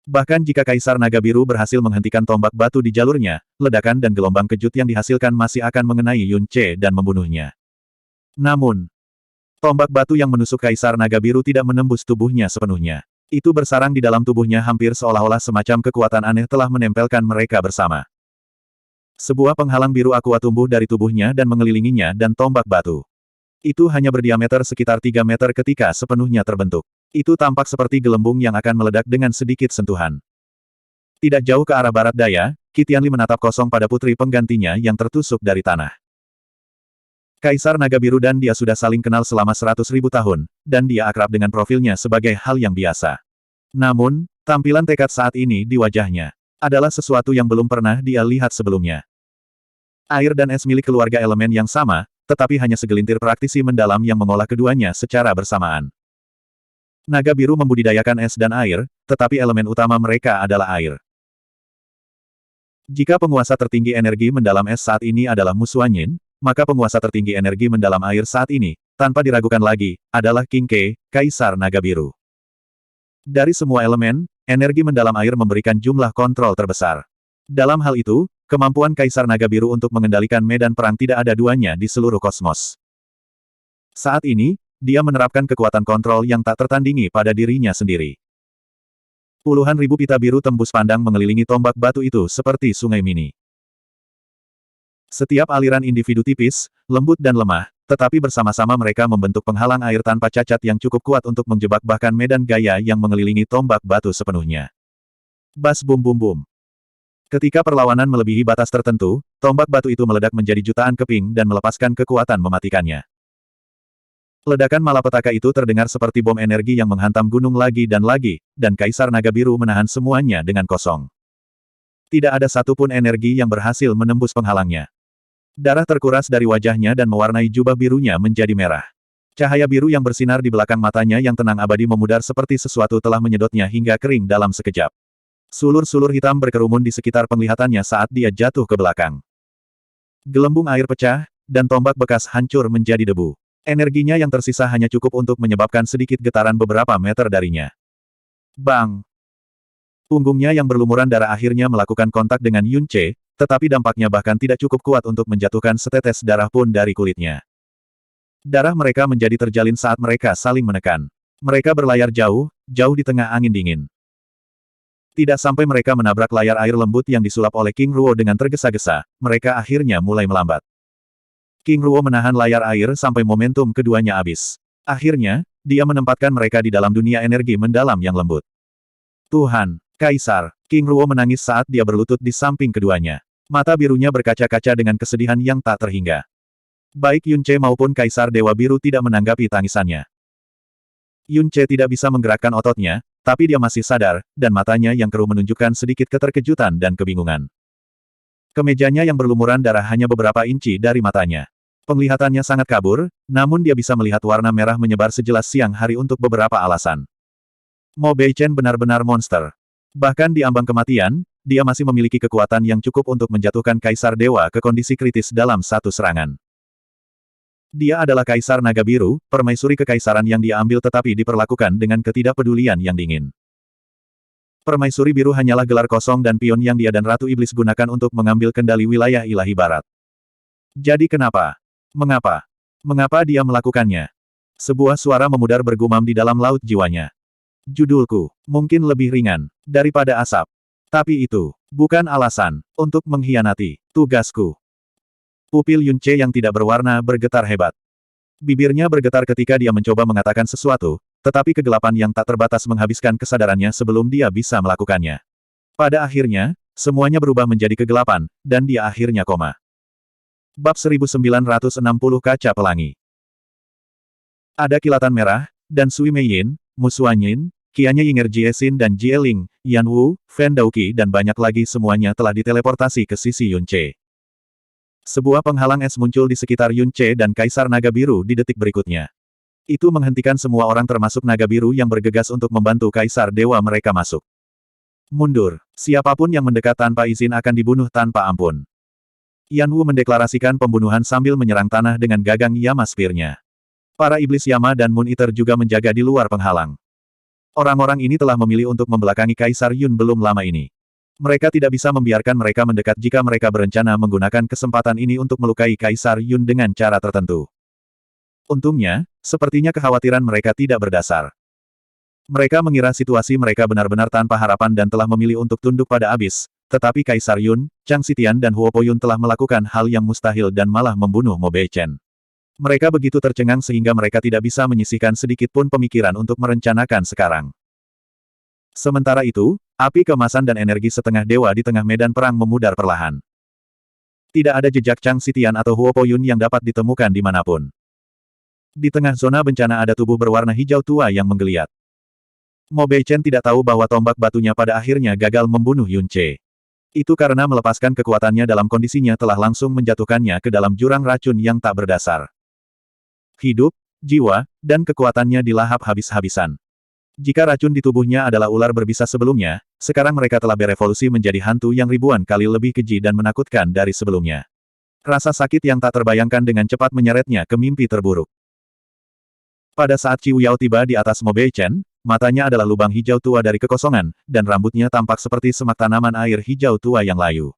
Bahkan jika Kaisar Naga Biru berhasil menghentikan tombak batu di jalurnya, ledakan dan gelombang kejut yang dihasilkan masih akan mengenai Yun Ce dan membunuhnya. Namun, tombak batu yang menusuk Kaisar Naga Biru tidak menembus tubuhnya sepenuhnya. Itu bersarang di dalam tubuhnya hampir seolah-olah semacam kekuatan aneh telah menempelkan mereka bersama. Sebuah penghalang biru aqua tumbuh dari tubuhnya dan mengelilinginya dan tombak batu. Itu hanya berdiameter sekitar 3 meter ketika sepenuhnya terbentuk. Itu tampak seperti gelembung yang akan meledak dengan sedikit sentuhan. Tidak jauh ke arah barat daya, Qi Tianli menatap kosong pada putri penggantinya yang tertusuk dari tanah. Kaisar Naga Biru dan dia sudah saling kenal selama 100.000 tahun, dan dia akrab dengan profilnya sebagai hal yang biasa. Namun, tampilan tekad saat ini di wajahnya adalah sesuatu yang belum pernah dia lihat sebelumnya. Air dan es milik keluarga elemen yang sama, tetapi hanya segelintir praktisi mendalam yang mengolah keduanya secara bersamaan. Naga Biru membudidayakan es dan air, tetapi elemen utama mereka adalah air. Jika penguasa tertinggi energi mendalam es saat ini adalah Musuanyin, maka penguasa tertinggi energi mendalam air saat ini, tanpa diragukan lagi, adalah King Ke, Kaisar Naga Biru. Dari semua elemen, energi mendalam air memberikan jumlah kontrol terbesar. Dalam hal itu, kemampuan Kaisar Naga Biru untuk mengendalikan medan perang tidak ada duanya di seluruh kosmos. Saat ini, dia menerapkan kekuatan kontrol yang tak tertandingi pada dirinya sendiri. Puluhan ribu pita biru tembus pandang mengelilingi tombak batu itu seperti sungai mini. Setiap aliran individu tipis, lembut dan lemah, tetapi bersama-sama mereka membentuk penghalang air tanpa cacat yang cukup kuat untuk menjebak bahkan medan gaya yang mengelilingi tombak batu sepenuhnya. Bas bum bum bum. Ketika perlawanan melebihi batas tertentu, tombak batu itu meledak menjadi jutaan keping dan melepaskan kekuatan mematikannya. Ledakan malapetaka itu terdengar seperti bom energi yang menghantam gunung lagi, dan Kaisar Naga Biru menahan semuanya dengan kosong. Tidak ada satupun energi yang berhasil menembus penghalangnya. Darah terkuras dari wajahnya dan mewarnai jubah birunya menjadi merah. Cahaya biru yang bersinar di belakang matanya yang tenang abadi memudar seperti sesuatu telah menyedotnya hingga kering dalam sekejap. Sulur-sulur hitam berkerumun di sekitar penglihatannya saat dia jatuh ke belakang. Gelembung air pecah, dan tombak bekas hancur menjadi debu. Energinya yang tersisa hanya cukup untuk menyebabkan sedikit getaran beberapa meter darinya. Bang! Punggungnya yang berlumuran darah akhirnya melakukan kontak dengan Yun Ce, tetapi dampaknya bahkan tidak cukup kuat untuk menjatuhkan setetes darah pun dari kulitnya. Darah mereka menjadi terjalin saat mereka saling menekan. Mereka berlayar jauh, jauh di tengah angin dingin. Tidak sampai mereka menabrak layar air lembut yang disulap oleh King Ruo dengan tergesa-gesa, mereka akhirnya mulai melambat. King Ruo menahan layar air sampai momentum keduanya habis. Akhirnya, dia menempatkan mereka di dalam dunia energi mendalam yang lembut. Tuhan, Kaisar, King Ruo menangis saat dia berlutut di samping keduanya. Mata birunya berkaca-kaca dengan kesedihan yang tak terhingga. Baik Yun Ce maupun Kaisar Dewa Biru tidak menanggapi tangisannya. Yun Ce tidak bisa menggerakkan ototnya, tapi dia masih sadar, dan matanya yang keruh menunjukkan sedikit keterkejutan dan kebingungan. Kemejanya yang berlumuran darah hanya beberapa inci dari matanya. Penglihatannya sangat kabur, namun dia bisa melihat warna merah menyebar sejelas siang hari untuk beberapa alasan. Mo Beichen benar-benar monster. Bahkan di ambang kematian, dia masih memiliki kekuatan yang cukup untuk menjatuhkan Kaisar Dewa ke kondisi kritis dalam satu serangan. Dia adalah Kaisar Naga Biru, permaisuri kekaisaran yang dia ambil tetapi diperlakukan dengan ketidakpedulian yang dingin. Permaisuri Biru hanyalah gelar kosong dan pion yang dia dan Ratu Iblis gunakan untuk mengambil kendali wilayah ilahi barat. Jadi kenapa? Mengapa dia melakukannya? Sebuah suara memudar bergumam di dalam laut jiwanya. Judulku, mungkin lebih ringan, daripada asap. Tapi itu, bukan alasan, untuk mengkhianati, tugasku. Pupil Yun-che yang tidak berwarna bergetar hebat. Bibirnya bergetar ketika dia mencoba mengatakan sesuatu, tetapi kegelapan yang tak terbatas menghabiskan kesadarannya sebelum dia bisa melakukannya. Pada akhirnya, semuanya berubah menjadi kegelapan, dan dia akhirnya koma. Bab 1960 Kaca Pelangi. Ada kilatan merah, dan Sui Meiyin, Mu Xuanyin, Qianye Yinger Jiesin dan Jie Ling, Yan Wu, Fen Daoqi dan banyak lagi semuanya telah diteleportasi ke sisi Yun-che. Sebuah penghalang es muncul di sekitar Yun-che dan Kaisar Naga Biru di detik berikutnya. Itu menghentikan semua orang termasuk Naga Biru yang bergegas untuk membantu Kaisar Dewa mereka masuk. Mundur, siapapun yang mendekat tanpa izin akan dibunuh tanpa ampun. Yan Wu mendeklarasikan pembunuhan sambil menyerang tanah dengan gagang Yama Spear-nya. Para iblis Yama dan Moon Eater juga menjaga di luar penghalang. Orang-orang ini telah memilih untuk membelakangi Kaisar Yun belum lama ini. Mereka tidak bisa membiarkan mereka mendekat jika mereka berencana menggunakan kesempatan ini untuk melukai Kaisar Yun dengan cara tertentu. Untungnya, sepertinya kekhawatiran mereka tidak berdasar. Mereka mengira situasi mereka benar-benar tanpa harapan dan telah memilih untuk tunduk pada abis, tetapi Kaisar Yun, Chang Xitian dan Huo Poyun telah melakukan hal yang mustahil dan malah membunuh Mo Beichen. Mereka begitu tercengang sehingga mereka tidak bisa menyisihkan sedikit pun pemikiran untuk merencanakan sekarang. Sementara itu, api keemasan dan energi setengah dewa di tengah medan perang memudar perlahan. Tidak ada jejak Chang Xitian atau Huo Poyun yang dapat ditemukan dimanapun. Di tengah zona bencana ada tubuh berwarna hijau tua yang menggeliat. Mo Beichen tidak tahu bahwa tombak batunya pada akhirnya gagal membunuh Yun-che. Itu karena melepaskan kekuatannya dalam kondisinya telah langsung menjatuhkannya ke dalam jurang racun yang tak berdasar. Hidup, jiwa, dan kekuatannya dilahap habis-habisan. Jika racun di tubuhnya adalah ular berbisa sebelumnya, sekarang mereka telah berevolusi menjadi hantu yang ribuan kali lebih keji dan menakutkan dari sebelumnya. Rasa sakit yang tak terbayangkan dengan cepat menyeretnya ke mimpi terburuk. Pada saat Qiu Yao tiba di atas Mo Beichen, matanya adalah lubang hijau tua dari kekosongan, dan rambutnya tampak seperti semak tanaman air hijau tua yang layu.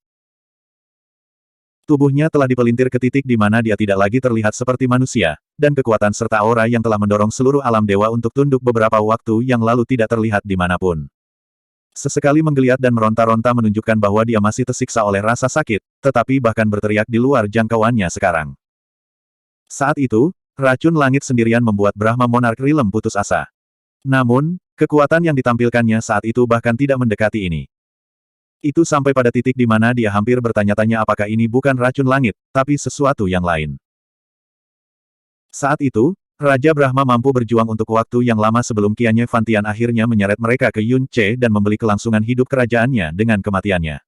Tubuhnya telah dipelintir ke titik di mana dia tidak lagi terlihat seperti manusia, dan kekuatan serta aura yang telah mendorong seluruh alam dewa untuk tunduk beberapa waktu yang lalu tidak terlihat dimanapun. Sesekali menggeliat dan meronta-ronta menunjukkan bahwa dia masih tersiksa oleh rasa sakit, tetapi bahkan berteriak di luar jangkauannya sekarang. Saat itu, racun langit sendirian membuat Brahma Monarch Realm putus asa. Namun, kekuatan yang ditampilkannya saat itu bahkan tidak mendekati ini. Itu sampai pada titik di mana dia hampir bertanya-tanya apakah ini bukan racun langit, tapi sesuatu yang lain. Saat itu, Raja Brahma mampu berjuang untuk waktu yang lama sebelum Qianye Fantian akhirnya menyeret mereka ke Yun-che dan membeli kelangsungan hidup kerajaannya dengan kematiannya.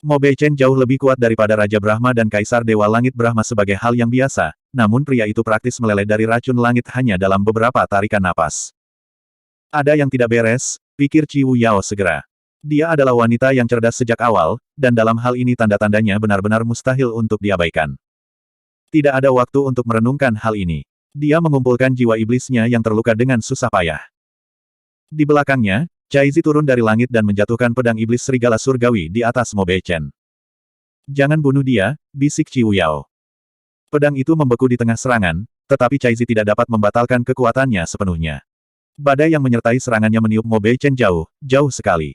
Mo Beichen jauh lebih kuat daripada Raja Brahma dan Kaisar Dewa Langit Brahma sebagai hal yang biasa, namun pria itu praktis meleleh dari racun langit hanya dalam beberapa tarikan napas. Ada yang tidak beres, pikir Qiu Yao segera. Dia adalah wanita yang cerdas sejak awal, dan dalam hal ini tanda-tandanya benar-benar mustahil untuk diabaikan. Tidak ada waktu untuk merenungkan hal ini. Dia mengumpulkan jiwa iblisnya yang terluka dengan susah payah. Di belakangnya, Caizi turun dari langit dan menjatuhkan pedang iblis serigala surgawi di atas Mo Beichen. Jangan bunuh dia, bisik Qiu Yao. Pedang itu membeku di tengah serangan, tetapi Caizi tidak dapat membatalkan kekuatannya sepenuhnya. Badai yang menyertai serangannya meniup Mo Beichen jauh, jauh sekali.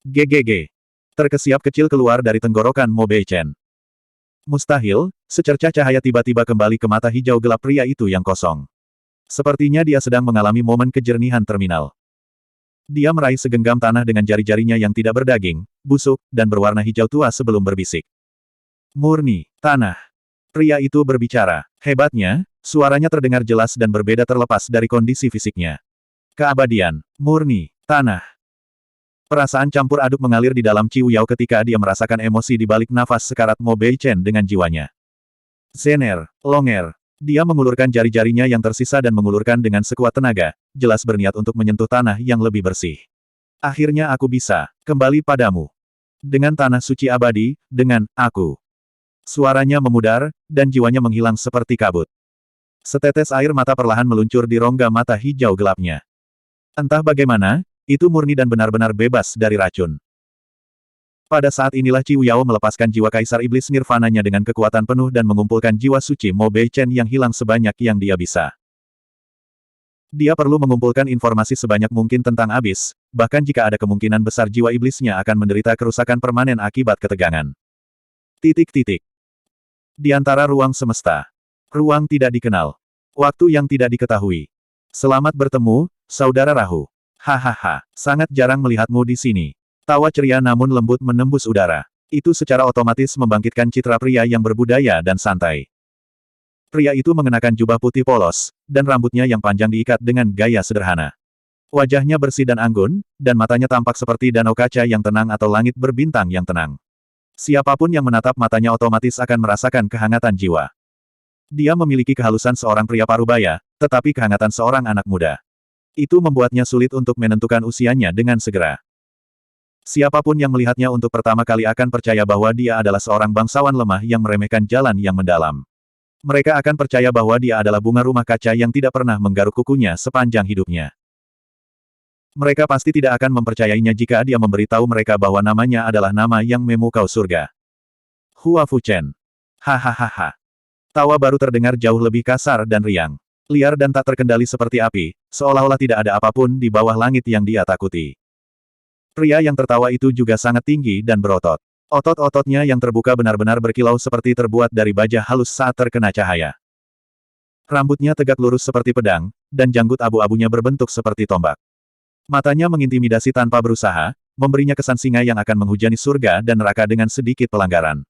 GGG. Terkesiap kecil keluar dari tenggorokan Mo Beichen. Mustahil, secercah cahaya tiba-tiba kembali ke mata hijau gelap pria itu yang kosong. Sepertinya dia sedang mengalami momen kejernihan terminal. Dia meraih segenggam tanah dengan jari-jarinya yang tidak berdaging, busuk, dan berwarna hijau tua sebelum berbisik. Murni, tanah. Pria itu berbicara. Hebatnya, suaranya terdengar jelas dan berbeda terlepas dari kondisi fisiknya. Keabadian, murni, tanah. Perasaan campur aduk mengalir di dalam Qiu Yao ketika dia merasakan emosi di balik nafas sekarat Mo Beichen dengan jiwanya. Zener, Longer. Dia mengulurkan jari-jarinya yang tersisa dan mengulurkan dengan sekuat tenaga, jelas berniat untuk menyentuh tanah yang lebih bersih. Akhirnya aku bisa kembali padamu. Dengan tanah suci abadi, dengan aku. Suaranya memudar, dan jiwanya menghilang seperti kabut. Setetes air mata perlahan meluncur di rongga mata hijau gelapnya. Entah bagaimana, itu murni dan benar-benar bebas dari racun. Pada saat inilah Ciu Yao melepaskan jiwa Kaisar Iblis Nirvananya dengan kekuatan penuh dan mengumpulkan jiwa suci Mo Bei Chen yang hilang sebanyak yang dia bisa. Dia perlu mengumpulkan informasi sebanyak mungkin tentang Abyss, bahkan jika ada kemungkinan besar jiwa iblisnya akan menderita kerusakan permanen akibat ketegangan. Di antara ruang semesta. Ruang tidak dikenal. Waktu yang tidak diketahui. Selamat bertemu, Saudara Rahu. Hahaha, sangat jarang melihatmu di sini. Tawa ceria namun lembut menembus udara. Itu secara otomatis membangkitkan citra pria yang berbudaya dan santai. Pria itu mengenakan jubah putih polos, dan rambutnya yang panjang diikat dengan gaya sederhana. Wajahnya bersih dan anggun, dan matanya tampak seperti danau kaca yang tenang atau langit berbintang yang tenang. Siapapun yang menatap matanya otomatis akan merasakan kehangatan jiwa. Dia memiliki kehalusan seorang pria parubaya, tetapi kehangatan seorang anak muda. Itu membuatnya sulit untuk menentukan usianya dengan segera. Siapapun yang melihatnya untuk pertama kali akan percaya bahwa dia adalah seorang bangsawan lemah yang meremehkan jalan yang mendalam. Mereka akan percaya bahwa dia adalah bunga rumah kaca yang tidak pernah menggaruk kukunya sepanjang hidupnya. Mereka pasti tidak akan mempercayainya jika dia memberitahu mereka bahwa namanya adalah nama yang memukau surga. Hua Fuchen. Hahaha. Tawa baru terdengar jauh lebih kasar dan riang. Liar dan tak terkendali seperti api, seolah-olah tidak ada apapun di bawah langit yang dia takuti. Pria yang tertawa itu juga sangat tinggi dan berotot. Otot-ototnya yang terbuka benar-benar berkilau seperti terbuat dari baja halus saat terkena cahaya. Rambutnya tegak lurus seperti pedang, dan janggut abu-abunya berbentuk seperti tombak. Matanya mengintimidasi tanpa berusaha, memberinya kesan singa yang akan menghujani surga dan neraka dengan sedikit pelanggaran.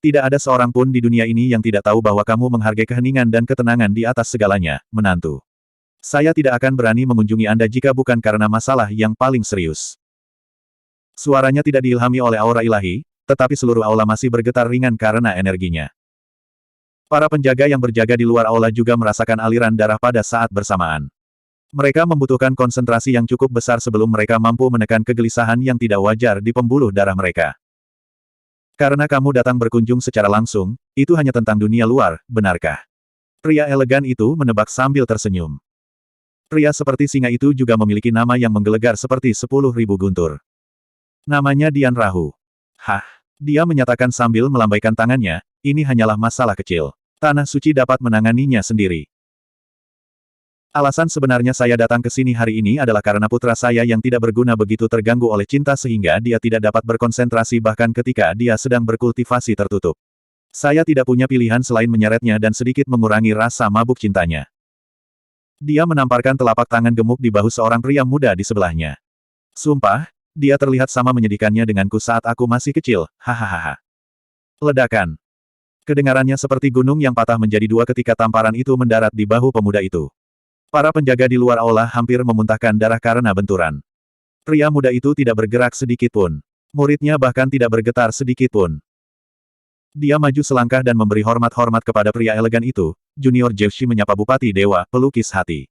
Tidak ada seorang pun di dunia ini yang tidak tahu bahwa kamu menghargai keheningan dan ketenangan di atas segalanya, menantu. Saya tidak akan berani mengunjungi Anda jika bukan karena masalah yang paling serius. Suaranya tidak diilhami oleh aura ilahi, tetapi seluruh aula masih bergetar ringan karena energinya. Para penjaga yang berjaga di luar aula juga merasakan aliran darah pada saat bersamaan. Mereka membutuhkan konsentrasi yang cukup besar sebelum mereka mampu menekan kegelisahan yang tidak wajar di pembuluh darah mereka. Karena kamu datang berkunjung secara langsung, itu hanya tentang dunia luar, benarkah? Pria elegan itu menebak sambil tersenyum. Pria seperti singa itu juga memiliki nama yang menggelegar seperti 10.000 guntur. Namanya Dian Rahu. Hah? Dia menyatakan sambil melambaikan tangannya, ini hanyalah masalah kecil. Tanah suci dapat menanganinya sendiri. Alasan sebenarnya saya datang ke sini hari ini adalah karena putra saya yang tidak berguna begitu terganggu oleh cinta sehingga dia tidak dapat berkonsentrasi bahkan ketika dia sedang berkultivasi tertutup. Saya tidak punya pilihan selain menyeretnya dan sedikit mengurangi rasa mabuk cintanya. Dia menamparkan telapak tangan gemuk di bahu seorang pria muda di sebelahnya. Sumpah, dia terlihat sama menyedihkannya denganku saat aku masih kecil, hahaha. Ledakan. Kedengarannya seperti gunung yang patah menjadi dua ketika tamparan itu mendarat di bahu pemuda itu. Para penjaga di luar aula hampir memuntahkan darah karena benturan. Pria muda itu tidak bergerak sedikit pun. Muridnya bahkan tidak bergetar sedikit pun. Dia maju selangkah dan memberi hormat-hormat kepada pria elegan itu. Junior Jeushi menyapa Bupati Dewa, pelukis hati.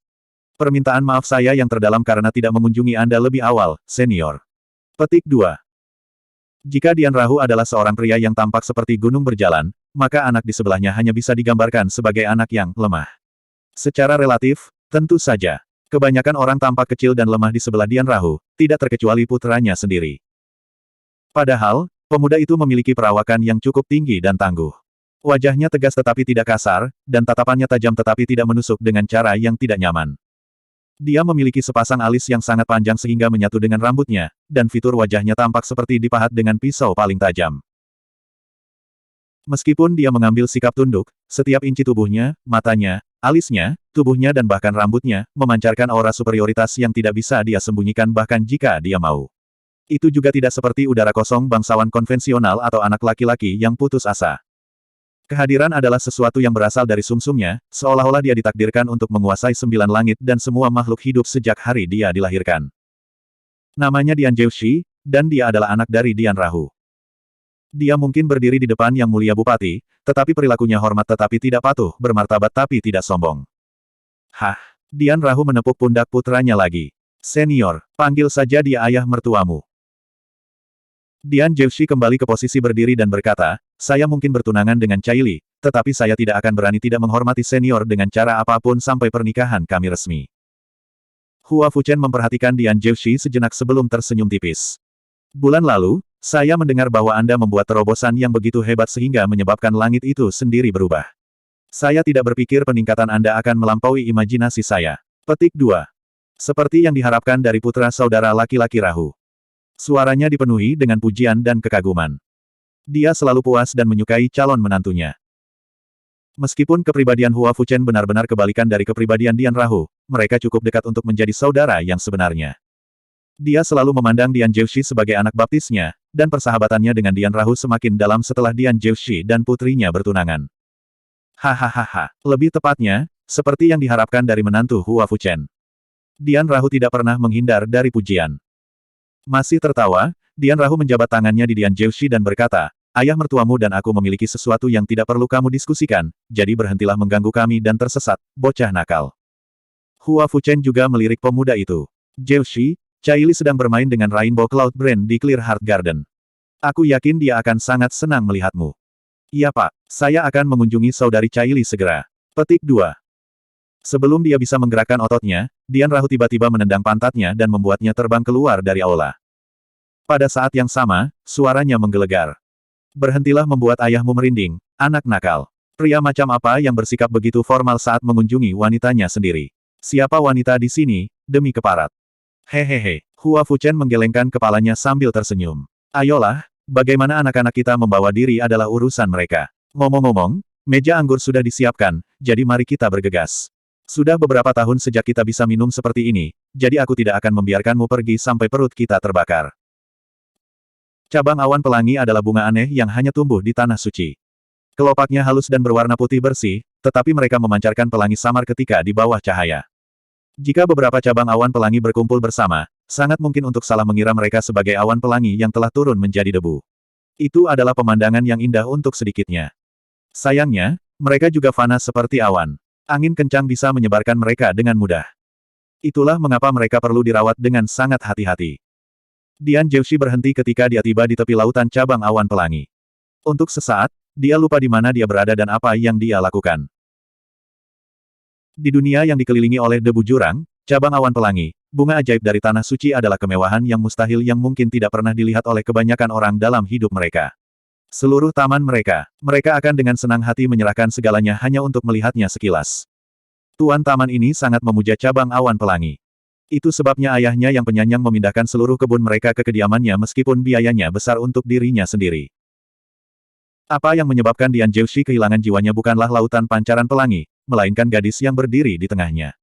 Permintaan maaf saya yang terdalam karena tidak mengunjungi Anda lebih awal, senior. Petik 2. Jika Dian Rahu adalah seorang pria yang tampak seperti gunung berjalan, maka anak di sebelahnya hanya bisa digambarkan sebagai anak yang lemah. Secara relatif, tentu saja, kebanyakan orang tampak kecil dan lemah di sebelah Dian Rahu, tidak terkecuali putranya sendiri. Padahal, pemuda itu memiliki perawakan yang cukup tinggi dan tangguh. Wajahnya tegas tetapi tidak kasar, dan tatapannya tajam tetapi tidak menusuk dengan cara yang tidak nyaman. Dia memiliki sepasang alis yang sangat panjang sehingga menyatu dengan rambutnya, dan fitur wajahnya tampak seperti dipahat dengan pisau paling tajam. Meskipun dia mengambil sikap tunduk, setiap inci tubuhnya, matanya, alisnya, tubuhnya dan bahkan rambutnya, memancarkan aura superioritas yang tidak bisa dia sembunyikan bahkan jika dia mau. Itu juga tidak seperti udara kosong bangsawan konvensional atau anak laki-laki yang putus asa. Kehadiran adalah sesuatu yang berasal dari sumsumnya, seolah-olah dia ditakdirkan untuk menguasai 9 langit dan semua makhluk hidup sejak hari dia dilahirkan. Namanya Dian Jeushi, dan dia adalah anak dari Dian Rahu. Dia mungkin berdiri di depan yang mulia bupati, tetapi perilakunya hormat tetapi tidak patuh, bermartabat tapi tidak sombong. Hah? Dian Rahu menepuk pundak putranya lagi. Senior, panggil saja dia ayah mertuamu. Dian Jeushi kembali ke posisi berdiri dan berkata, saya mungkin bertunangan dengan Caili, tetapi saya tidak akan berani tidak menghormati senior dengan cara apapun sampai pernikahan kami resmi. Hua Fuchen memperhatikan Dian Jeushi sejenak sebelum tersenyum tipis. Bulan lalu, saya mendengar bahwa Anda membuat terobosan yang begitu hebat sehingga menyebabkan langit itu sendiri berubah. Saya tidak berpikir peningkatan Anda akan melampaui imajinasi saya. Petik 2. Seperti yang diharapkan dari putra saudara laki-laki Rahu. Suaranya dipenuhi dengan pujian dan kekaguman. Dia selalu puas dan menyukai calon menantunya. Meskipun kepribadian Hua Fuchen benar-benar kebalikan dari kepribadian Dian Rahu, mereka cukup dekat untuk menjadi saudara yang sebenarnya. Dia selalu memandang Dian Zhouxi sebagai anak baptisnya, dan persahabatannya dengan Dian Rahu semakin dalam setelah Dian Zhouxi dan putrinya bertunangan. Hahaha, lebih tepatnya, seperti yang diharapkan dari menantu Hua Fuchen. Dian Rahu tidak pernah menghindar dari pujian. Masih tertawa, Dian Rahu menjabat tangannya di Dian Zhouxi dan berkata, "Ayah mertuamu dan aku memiliki sesuatu yang tidak perlu kamu diskusikan, jadi berhentilah mengganggu kami dan tersesat, bocah nakal." Hua Fuchen juga melirik pemuda itu. "Zhouxi, Caili sedang bermain dengan Rainbow Cloud Brand di Clear Heart Garden. Aku yakin dia akan sangat senang melihatmu." "Iya Pak, saya akan mengunjungi saudari Caili segera." Petik 2. Sebelum dia bisa menggerakkan ototnya, Dian Rahu tiba-tiba menendang pantatnya dan membuatnya terbang keluar dari aula. Pada saat yang sama, suaranya menggelegar. "Berhentilah membuat ayahmu merinding, anak nakal. Pria macam apa yang bersikap begitu formal saat mengunjungi wanitanya sendiri? Siapa wanita di sini, demi keparat?" Hehehe, Hua Fuchen menggelengkan kepalanya sambil tersenyum. "Ayolah, bagaimana anak-anak kita membawa diri adalah urusan mereka. Ngomong-ngomong, meja anggur sudah disiapkan, jadi mari kita bergegas. Sudah beberapa tahun sejak kita bisa minum seperti ini, jadi aku tidak akan membiarkanmu pergi sampai perut kita terbakar." Cabang awan pelangi adalah bunga aneh yang hanya tumbuh di tanah suci. Kelopaknya halus dan berwarna putih bersih, tetapi mereka memancarkan pelangi samar ketika di bawah cahaya. Jika beberapa cabang awan pelangi berkumpul bersama, sangat mungkin untuk salah mengira mereka sebagai awan pelangi yang telah turun menjadi debu. Itu adalah pemandangan yang indah untuk sedikitnya. Sayangnya, mereka juga fana seperti awan. Angin kencang bisa menyebarkan mereka dengan mudah. Itulah mengapa mereka perlu dirawat dengan sangat hati-hati. Dian Zhouxi berhenti ketika dia tiba di tepi lautan cabang awan pelangi. Untuk sesaat, dia lupa di mana dia berada dan apa yang dia lakukan. Di dunia yang dikelilingi oleh debu jurang, cabang awan pelangi, bunga ajaib dari tanah suci adalah kemewahan yang mustahil yang mungkin tidak pernah dilihat oleh kebanyakan orang dalam hidup mereka. Seluruh taman mereka akan dengan senang hati menyerahkan segalanya hanya untuk melihatnya sekilas. Tuan taman ini sangat memuja cabang awan pelangi. Itu sebabnya ayahnya yang penyayang memindahkan seluruh kebun mereka ke kediamannya meskipun biayanya besar untuk dirinya sendiri. Apa yang menyebabkan Dian Zhouxi kehilangan jiwanya bukanlah lautan pancaran pelangi, melainkan gadis yang berdiri di tengahnya.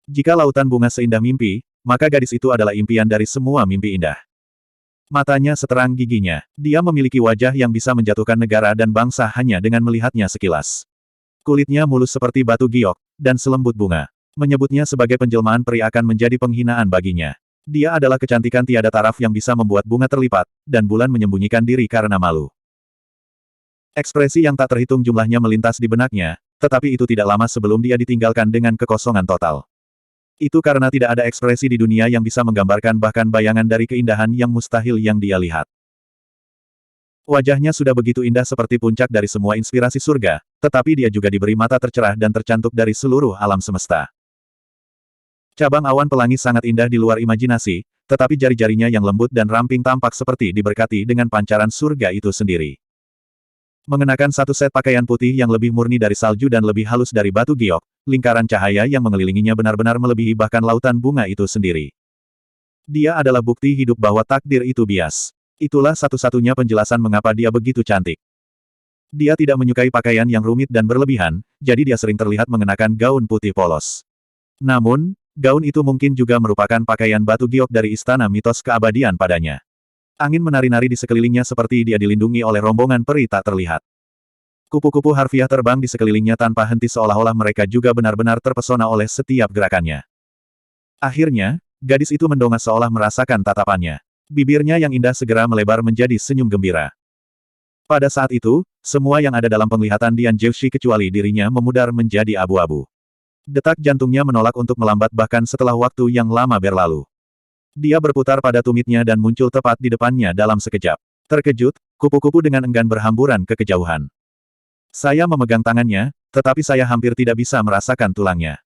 Jika lautan bunga seindah mimpi, maka gadis itu adalah impian dari semua mimpi indah. Matanya seterang giginya, dia memiliki wajah yang bisa menjatuhkan negara dan bangsa hanya dengan melihatnya sekilas. Kulitnya mulus seperti batu giok, dan selembut bunga. Menyebutnya sebagai penjelmaan peri akan menjadi penghinaan baginya. Dia adalah kecantikan tiada taraf yang bisa membuat bunga terlipat, dan bulan menyembunyikan diri karena malu. Ekspresi yang tak terhitung jumlahnya melintas di benaknya, tetapi itu tidak lama sebelum dia ditinggalkan dengan kekosongan total. Itu karena tidak ada ekspresi di dunia yang bisa menggambarkan bahkan bayangan dari keindahan yang mustahil yang dia lihat. Wajahnya sudah begitu indah seperti puncak dari semua inspirasi surga, tetapi dia juga diberi mata tercerah dan tercantuk dari seluruh alam semesta. Cabang awan pelangi sangat indah di luar imajinasi, tetapi jari-jarinya yang lembut dan ramping tampak seperti diberkati dengan pancaran surga itu sendiri. Mengenakan satu set pakaian putih yang lebih murni dari salju dan lebih halus dari batu giok, lingkaran cahaya yang mengelilinginya benar-benar melebihi bahkan lautan bunga itu sendiri. Dia adalah bukti hidup bahwa takdir itu bias. Itulah satu-satunya penjelasan mengapa dia begitu cantik. Dia tidak menyukai pakaian yang rumit dan berlebihan, jadi dia sering terlihat mengenakan gaun putih polos. Namun, gaun itu mungkin juga merupakan pakaian batu giok dari istana mitos keabadian padanya. Angin menari-nari di sekelilingnya seperti dia dilindungi oleh rombongan peri tak terlihat. Kupu-kupu harfiah terbang di sekelilingnya tanpa henti seolah-olah mereka juga benar-benar terpesona oleh setiap gerakannya. Akhirnya, gadis itu mendongak seolah merasakan tatapannya. Bibirnya yang indah segera melebar menjadi senyum gembira. Pada saat itu, semua yang ada dalam penglihatan Dian Zhouxi kecuali dirinya memudar menjadi abu-abu. Detak jantungnya menolak untuk melambat bahkan setelah waktu yang lama berlalu. Dia berputar pada tumitnya dan muncul tepat di depannya dalam sekejap. Terkejut, kupu-kupu dengan enggan berhamburan ke kejauhan. Saya memegang tangannya, tetapi saya hampir tidak bisa merasakan tulangnya.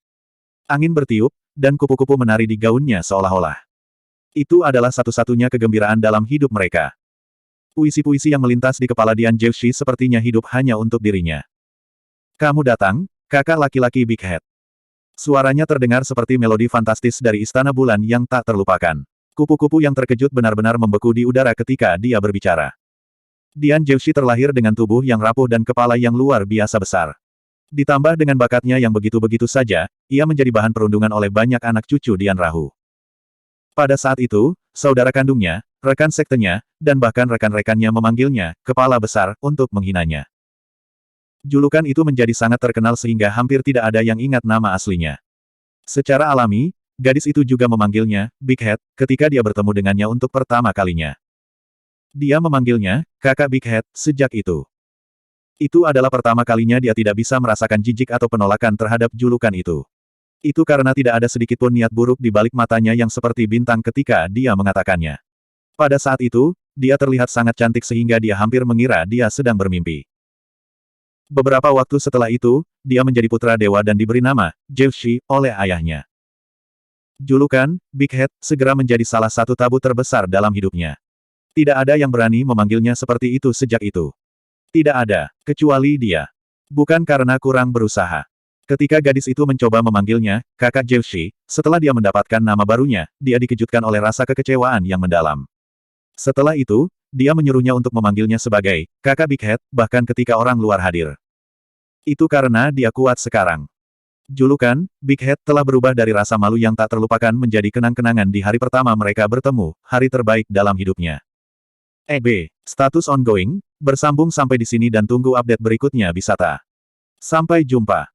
Angin bertiup, dan kupu-kupu menari di gaunnya seolah-olah. Itu adalah satu-satunya kegembiraan dalam hidup mereka. Puisi-puisi yang melintas di kepala Dian Zhouxi sepertinya hidup hanya untuk dirinya. Kamu datang, kakak laki-laki Big Head. Suaranya terdengar seperti melodi fantastis dari Istana Bulan yang tak terlupakan. Kupu-kupu yang terkejut benar-benar membeku di udara ketika dia berbicara. Dian Zhouxi terlahir dengan tubuh yang rapuh dan kepala yang luar biasa besar. Ditambah dengan bakatnya yang begitu-begitu saja, ia menjadi bahan perundungan oleh banyak anak cucu Dian Rahu. Pada saat itu, saudara kandungnya, rekan sektenya, dan bahkan rekan-rekannya memanggilnya, kepala besar, untuk menghinanya. Julukan itu menjadi sangat terkenal sehingga hampir tidak ada yang ingat nama aslinya. Secara alami, gadis itu juga memanggilnya, Big Head, ketika dia bertemu dengannya untuk pertama kalinya. Dia memanggilnya, kakak Big Head, sejak itu. Itu adalah pertama kalinya dia tidak bisa merasakan jijik atau penolakan terhadap julukan itu. Itu karena tidak ada sedikitpun niat buruk di balik matanya yang seperti bintang ketika dia mengatakannya. Pada saat itu, dia terlihat sangat cantik sehingga dia hampir mengira dia sedang bermimpi. Beberapa waktu setelah itu, dia menjadi putra dewa dan diberi nama, Zhouxi, oleh ayahnya. Julukan, Big Head, segera menjadi salah satu tabu terbesar dalam hidupnya. Tidak ada yang berani memanggilnya seperti itu sejak itu. Tidak ada, kecuali dia. Bukan karena kurang berusaha. Ketika gadis itu mencoba memanggilnya, kakak Zhouxi, setelah dia mendapatkan nama barunya, dia dikejutkan oleh rasa kekecewaan yang mendalam. Setelah itu, dia menyuruhnya untuk memanggilnya sebagai kakak Big Head, bahkan ketika orang luar hadir. Itu karena dia kuat sekarang. Julukan, Big Head telah berubah dari rasa malu yang tak terlupakan menjadi kenang-kenangan di hari pertama mereka bertemu, hari terbaik dalam hidupnya. Status ongoing, bersambung sampai di sini dan tunggu update berikutnya Bisata. Sampai jumpa.